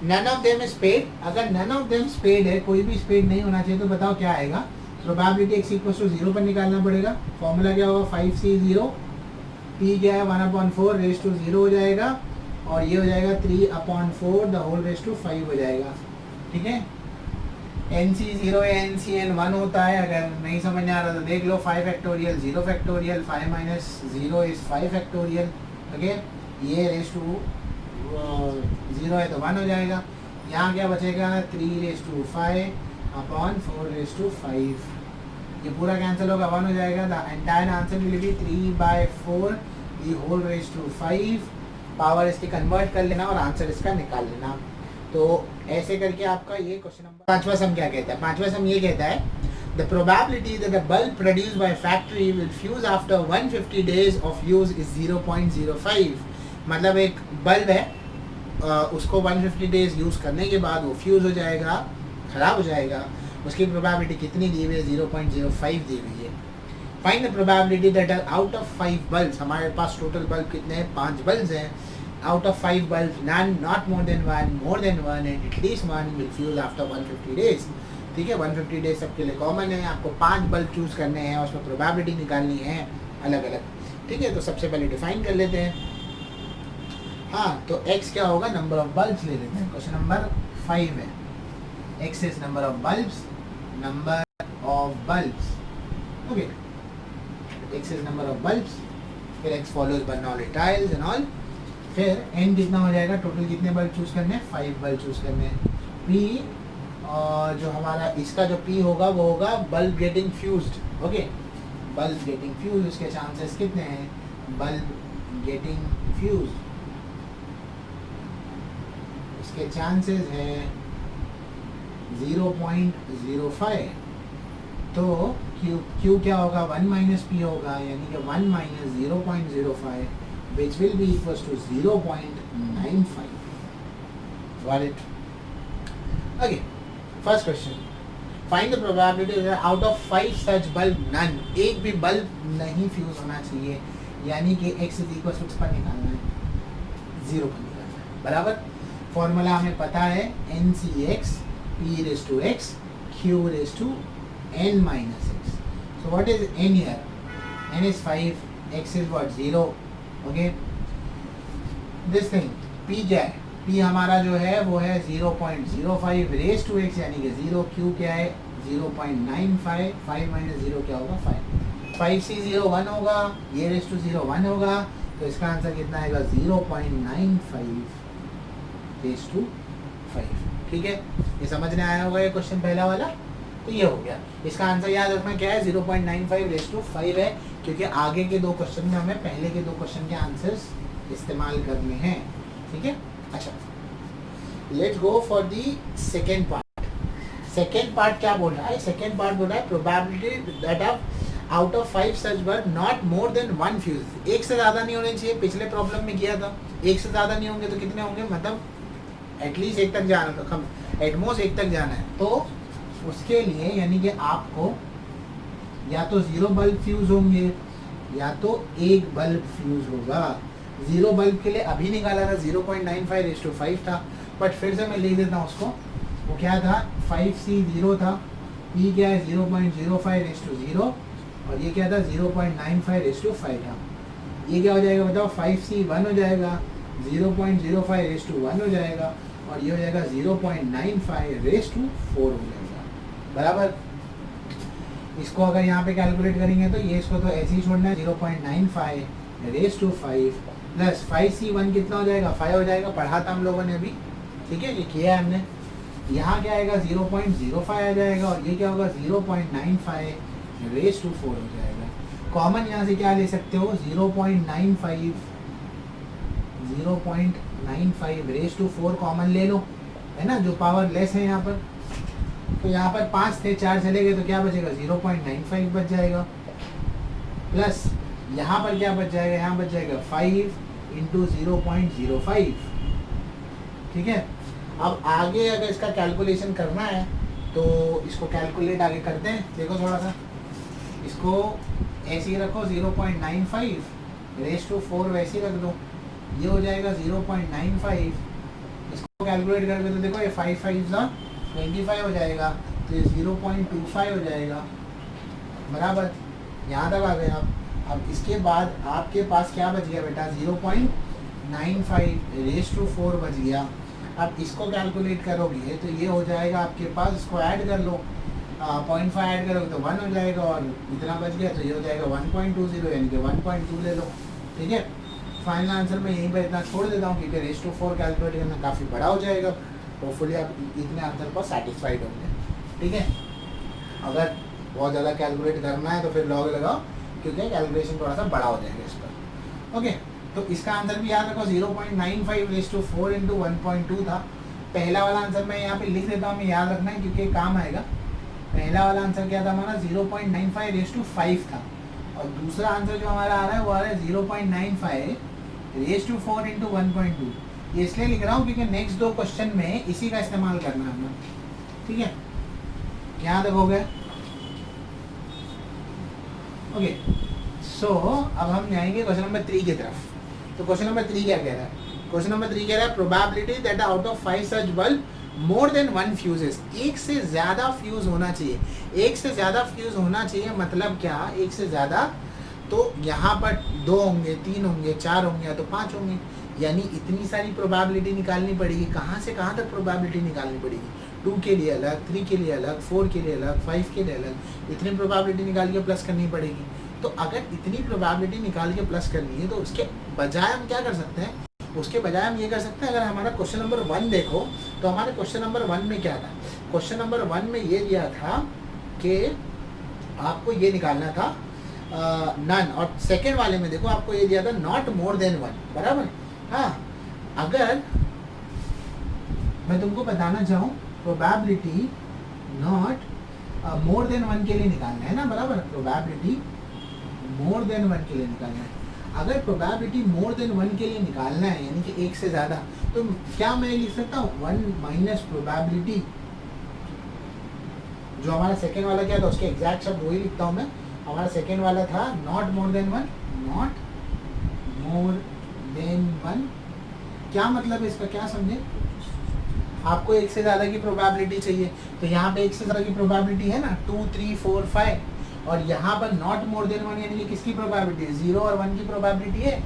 नन ऑफ देम स्पेड, अगर नन ऑफ देम स्पेड है, कोई भी स्पेड नहीं होना चाहिए, तो बताओ क्या आएगा। प्रोबेबिलिटी एक्स इक्वल टू 0 पर निकालना पड़ेगा। फॉर्मूला क्या होगा, 5c0, p क्या है 1/4 रेस टू 0 हो जाएगा, और ये हो जाएगा 3/4 द होल रेस टू 5 हो जाएगा। ठीक है, NC0 है, NCN 1 होता है। अगर नहीं समझ में आ रहा तो देख लो, 5 factorial 0 factorial, 5 minus 0 is 5 factorial. Okay, ये रेस टू 0 है तो 1 हो जाएगा। यहाँ क्या बचेगा, 3/5/4/5। ये पूरा कैंसिल होगा, 1 हो जाएगा। The entire answer will be 3/4 the whole raise to 5। Power इसकी कन्वर्ट कर लेना और आंसर इसका निकाल लेना। तो ऐसे करके आपका ये क्वेश्चन नंबर। पांचवा सम क्या कहता है, पांचवा सम ये कहता है the probability that the bulb produced by factory will fuse after 150 days of use is 0.05। मतलब एक बल्ब है, उसको 150 डेज यूज़ करने के बाद वो फ्यूज़ हो जाएगा, ख़राब हो जाएगा। उसकी प्रोबेबिलिटी कितनी दी हुई है, 0.05 दी हुई है। Find the probability that out of 5 bulbs, हमारे पास टोटल बल्ब कितने हैं, 5 बल्ब्स हैं। Out of 5 bulbs, none, not more than one, more than one, and at least one will fuse after 150 days. ठीक है, 150 डेज सबके लिए कॉमन है। आपको 5 बल्ब चूज करने हैं, उसमें प्रोबेबिलिटी निकालनी है अलग अलग। ठीक है, तो सबसे पहले डिफाइन कर लेते हैं। हाँ, तो x क्या होगा, नंबर ऑफ बल्ब्स ले लेते हैं। क्वेश्चन नंबर 5 है, x is number of bulbs, number of bulbs. Okay, x is number of bulbs, फिर x follows by knowledge tiles and all. फिर n कितना हो जाएगा, टोटल कितने बल्ब चूज करने हैं, 5 बल्ब चूज करने हैं। p और जो हमारा इसका जो p होगा वो होगा bulb getting fused. Okay, bulb getting fuse, उसके चांसेस कितने हैं, बल्ब गेटिंग फ्यूज, इसके चांसेस है 0.05। तो Q क्या होगा, 1 माइनस पी होगा, यानी कि 1 minus 0.05 which will be equals to 0.95। Got it? Okay, first question, find the probability out of 5 such bulb none, एक भी बल्ब नहीं फ्यूज होना चाहिए, यानी कि x इज इक्वल टू पर निकालना है, 0 पर निकालना है। बराबर, फॉर्मूला हमें पता है NCx p raised to x q raised to n minus x. So what is n here? N is 5, x is what, 0. Okay, this thing p क्या है, p हमारा जो है वो है 0.05 raised to x, यानी कि 0, q क्या है 0.95, 5 minus 0 क्या होगा 5, 5c0 1 होगा, ये raised to 0 1 होगा, तो इसका आंसर कितना आएगा 0.95 raised to 5। ठीक है, ये समझने आया होगा ये क्वेश्चन पहला वाला, तो ये हो गया। इसका आंसर याद रखना क्या है, 0.95 रेज़ टू 5 है, क्योंकि आगे के दो क्वेश्चन में हमें पहले के दो क्वेश्चन के आंसर्स इस्तेमाल करने हैं। ठीक है, अच्छा let's go for the second part. Second part क्या बोल रहा है, सेकेंड पार्ट बोल रहा है probability that out of 5 such bulb not more than 1 fuse, एक से ज़्यादा नहीं होने चाहिए, पिछले प्रॉब्लम में किया था, एक से ज़्यादा नहीं होंगे तो कितने होंगे, मतलब एटलीस्ट एक तक जाना, तो कम एटमोस्ट एक तक जाना है, तो उसके लिए यानी कि आपको या तो 0 बल्ब फ्यूज होंगे या तो एक बल्ब फ्यूज होगा। 0 बल्ब के लिए अभी निकाला था 0.95 रेज़ टू 5 था, बट फिर से मैं लिख देता हूँ उसको, वो क्या था 5c0 था, p क्या है 0.05 रेज़ टू 0 और ये क्या था 0.95 रेज़ टू 5 था। ये क्या हो जाएगा बताओ, 5c 1 हो जाएगा, 0.05 रेज़ टू 1 हो जाएगा और ये हो जाएगा 0.95 रेज़ टू 4 हो जाएगा। बराबर, इसको अगर यहाँ पे कैलकुलेट करेंगे तो ये इसको तो ऐसे ही छोड़ना है, 0.95 रेज़ टू 5 प्लस 5c1 कितना हो जाएगा 5 हो जाएगा, पढ़ा था हम लोगों ने अभी। ठीक है, ये किया है हमने। यहाँ क्या आएगा 0.05 आ जाएगा और ये क्या होगा 0.95 रेज़ टू 4 हो जाएगा। कॉमन यहाँ से क्या ले सकते हो 0.95 रेज़ टू 4 कॉमन ले लो, है ना, जो पावर लेस है यहाँ पर। तो यहाँ पर 5 थे 4 चले गए तो क्या बचेगा 0.95 बच जाएगा, प्लस यहाँ पर क्या बच जाएगा, यहाँ बच जाएगा 5 इंटू 0.05। ठीक है, अब आगे अगर इसका कैलकुलेशन करना है तो इसको कैलकुलेट आगे करते हैं। देखो थोड़ा सा इसको ऐसे ही रखो, 0.95 रेज़ टू 4 वैसे ही रख दो, ये हो जाएगा 0.95। इसको कैलकुलेट करके तो देखो ये 5 5 25 हो जाएगा, तो ये 0.25 हो जाएगा। बराबर, यहाँ तक आ गए आप। अब इसके बाद आपके पास क्या बच गया बेटा 0.95 रेज़ टू 4 बच गया। अब इसको कैलकुलेट करोगे तो ये हो जाएगा आपके पास, इसको ऐड कर लो, 0.5 ऐड करोगे तो 1 हो जाएगा और इतना बच गया तो ये हो जाएगा 1.20, यानी कि 1.2 ले लो। ठीक है, फाइनल आंसर मैं यहीं पर इतना छोड़ देता हूँ क्योंकि रेज़ टू 4 कैलकुलेट करना काफ़ी बड़ा हो जाएगा। होपफुली आप इतने आंसर पर सेटिस्फाइड होंगे। ठीक है, अगर बहुत ज़्यादा कैलकुलेट करना है तो फिर लॉग लगाओ, क्योंकि कैलकुलेशन थोड़ा सा बड़ा हो जाएगा इस पर। ओके, तो इसका आंसर भी याद रखो 0.95 रेज़ टू 4 इंटू 1.2 था। पहला वाला आंसर मैं यहाँ पे लिख देता हूँ, मैं याद रखना है क्योंकि काम आएगा। पहला वाला आंसर क्या था हमारा 0.95 रेज़ टू 5 था और दूसरा आंसर जो हमारा आ रहा है वो आ रहा है 0.95 रेज़ टू 4 इंटू 1.2। ये इसलिए लिख रहा हूँ क्योंकि नेक्स्ट दो क्वेश्चन में इसी का इस्तेमाल करना है हमें। ठीक है, यहाँ तक हो गया। ओके, सो अब हम जाएंगे क्वेश्चन नंबर 3 की तरफ। तो क्वेश्चन नंबर 3 क्या कह रहा है, क्वेश्चन नंबर 3 कह रहा है probability that out of 5 such bulb more than 1 fuses, एक से ज़्यादा फ्यूज़ होना चाहिए। एक से ज़्यादा फ्यूज़ होना चाहिए मतलब क्या, एक से ज़्यादा तो यहाँ पर 2 होंगे, 3 होंगे, 4 होंगे या तो 5 होंगे, यानी इतनी सारी प्रोबेबिलिटी निकालनी पड़ेगी। कहाँ से कहाँ तक प्रोबेबिलिटी निकालनी पड़ेगी, 2 के लिए अलग, 3 के लिए अलग, 4 के लिए अलग, 5 के लिए अलग, इतनी प्रोबेबिलिटी निकाल के प्लस करनी पड़ेगी। तो अगर इतनी प्रोबेबिलिटी निकाल के प्लस करनी है तो उसके बजाय हम क्या कर सकते हैं, उसके बजाय हम ये कर सकते हैं, अगर हमारा क्वेश्चन नंबर 1 देखो तो हमारे क्वेश्चन नंबर 1 में क्या था, क्वेश्चन नंबर 1 में ये दिया था कि आपको ये निकालना था नन, और सेकेंड वाले में देखो आपको ये दिया था नॉट मोर देन 1, बराबर। हाँ, अगर मैं तुमको बताना चाहूँ प्रोबेबिलिटी नॉट मोर देन 1 के लिए निकालना है ना, बराबर, प्रोबेबिलिटी मोर देन 1 के लिए निकालना है। अगर प्रोबेबिलिटी मोर देन 1 के लिए निकालना है, यानी कि एक से ज़्यादा, तो क्या मैं लिख सकता हूँ 1 माइनस प्रोबेबिलिटी, जो हमारा सेकेंड वाला क्या था उसके एग्जैक्ट शब्द वही लिखता हूँ मैं। हमारा सेकेंड वाला था not more than 1, not more than 1। क्या मतलब है इसका, क्या समझे? आपको एक से ज़्यादा की प्रोबेबिलिटी चाहिए, तो यहाँ पे एक से ज़्यादा की प्रोबेबिलिटी है ना 2, 3, 4, 5, और यहाँ पर नॉट मोर देन 1 यानी कि किसकी प्रोबेबिलिटी है, 0 और 1 की प्रोबेबिलिटी है।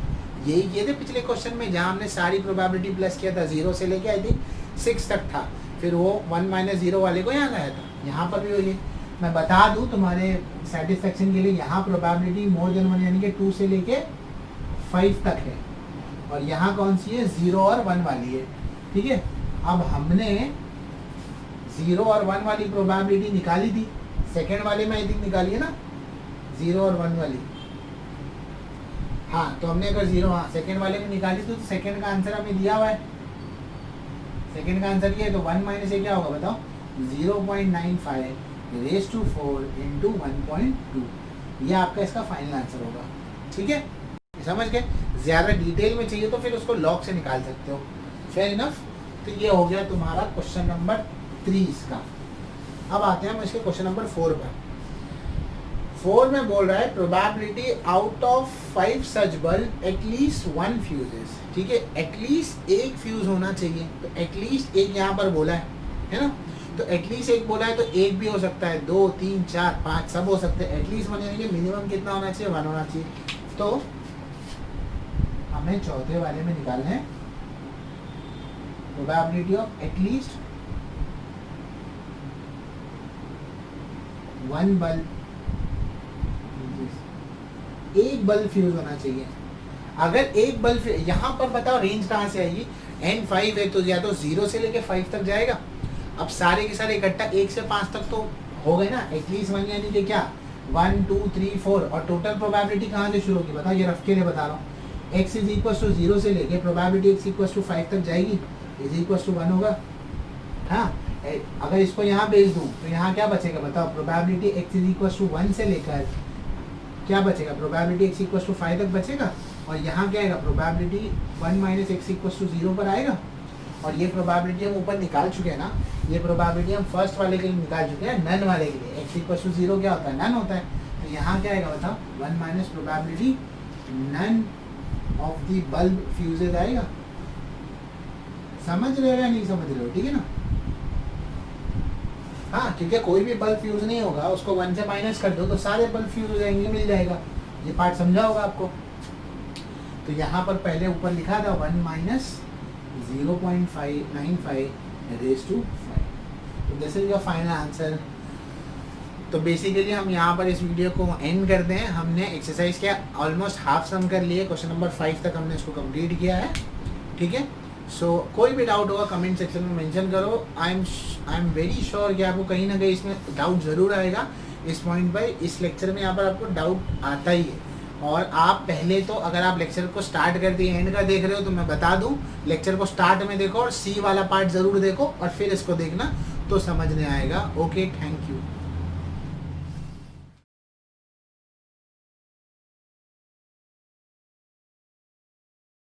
यही किए थे पिछले क्वेश्चन में, जहाँ हमने सारी प्रोबेबिलिटी प्लस किया था, 0 से लेके आई थिंक 6 तक था, फिर वो 1 माइनस 0 वाले को यहाँ लाया था। यहाँ पर भी वही है। मैं बता दूँ तुम्हारे सेटिस्फेक्शन के लिए, यहाँ प्रोबेबिलिटी मोर देन 1 यानी कि 2 से लेके 5 तक है, और यहाँ कौन सी है, 0 और 1 वाली है, ठीक है। अब हमने 0 और 1 वाली प्रोबेबिलिटी निकाली थी, सेकेंड वाले में आई थिंक निकाली है ना, 0 और 1 वाली। हाँ, तो हमने अगर 0, हाँ, सेकेंड वाले में निकाली तो सेकेंड का आंसर हमें दिया हुआ है, सेकेंड का आंसर ये है, तो 1 माइनस ये क्या होगा बताओ, 0.95 रेज़ टू 4 इंटू 1.2, ये आपका इसका फाइनल आंसर होगा, ठीक है। समझ गए? ज़्यादा डिटेल में चाहिए तो फिर उसको लॉग से निकाल सकते हो, फेयर इनफ। तो ये हो गया तुम्हारा क्वेश्चन नंबर 3 इसका। अब आते हैं हम इसके क्वेश्चन नंबर 4 पर। 4 में बोल रहा है probability out of 5 such bulb at least 1 fuses, ठीक है। एटलीस्ट एक फ्यूज होना चाहिए, तो एटलीस्ट एक यहाँ पर बोला है ना, तो एटलीस्ट एक बोला है तो एक भी हो सकता है, 2, 3, 4, 5 सब हो सकते हैं। एटलीस्ट माने कि मिनिमम कितना होना चाहिए, 1 होना चाहिए। तो हमें चौथे वाले में निकालना है प्रोबेबिलिटी ऑफ एटलीस्ट 1 बल्ब, एक बल्ब फ्यूज होना चाहिए। अगर एक बल्ब, यहाँ पर बताओ रेंज कहाँ से आएगी, n5 है तो या तो 0 से लेके 5 तक जाएगा। अब सारे के सारे इकट्ठा 1 से 5 तक तो हो गए ना, एटलीस्ट 1 यानी कि क्या 1, 2, 3, 4, और टोटल प्रोबेबिलिटी कहाँ से शुरू होगी बताओ, ये रफ के लिए बता रहा हूँ। x इज इक्वल टू 0 से लेके प्रोबेबिलिटी x इक्वल टू 5 तक जाएगी, इज इक्वल टू 1 होगा। हाँ, अगर इसको यहाँ भेज दूँ तो यहाँ क्या बचेगा बताओ, probability x is equal to 1 से लेकर क्या बचेगा, प्रोबेबिलिटी x इक्वल टू 5 तक बचेगा, और यहाँ क्या आएगा, probability 1 minus x equal to 0 पर आएगा। और ये प्रोबेबिलिटी हम ऊपर निकाल चुके हैं ना, ये प्रोबेबिलिटी हम फर्स्ट वाले के लिए निकाल चुके हैं, नन वाले के लिए। x इक्वल टू 0 क्या होता है, नन होता है, तो यहाँ क्या आएगा बताओ, 1 minus probability none of the bulb fuses आएगा। समझ रहे हो या नहीं समझ रहे हो, ठीक है ना। हाँ, क्योंकि कोई भी बल्ब फ्यूज नहीं होगा, उसको 1 से माइनस कर दो तो सारे बल्ब फ्यूज हो जाएंगे, मिल जाएगा। ये पार्ट समझा होगा आपको। तो यहाँ पर पहले ऊपर लिखा था 1 माइनस 0.595 रेज़ टू 5, तो this is your final answer. तो बेसिकली हम यहाँ पर इस वीडियो को एंड करते हैं। हमने एक्सरसाइज किया, ऑलमोस्ट हाफ सम कर लिए, क्वेश्चन नंबर 5 तक हमने इसको कंप्लीट किया है, ठीक है। सो कोई भी डाउट होगा कमेंट सेक्शन में मेंशन करो। आई एम वेरी श्योर कि आपको कहीं ना कहीं इसमें डाउट ज़रूर आएगा इस पॉइंट पर। इस लेक्चर में यहाँ पर आपको डाउट आता ही है, और आप पहले तो अगर आप लेक्चर को स्टार्ट कर दिए एंड का देख रहे हो तो मैं बता दूं, लेक्चर को स्टार्ट में देखो और सी वाला पार्ट ज़रूर देखो, और फिर इसको देखना तो समझ में आएगा। Okay, thank you.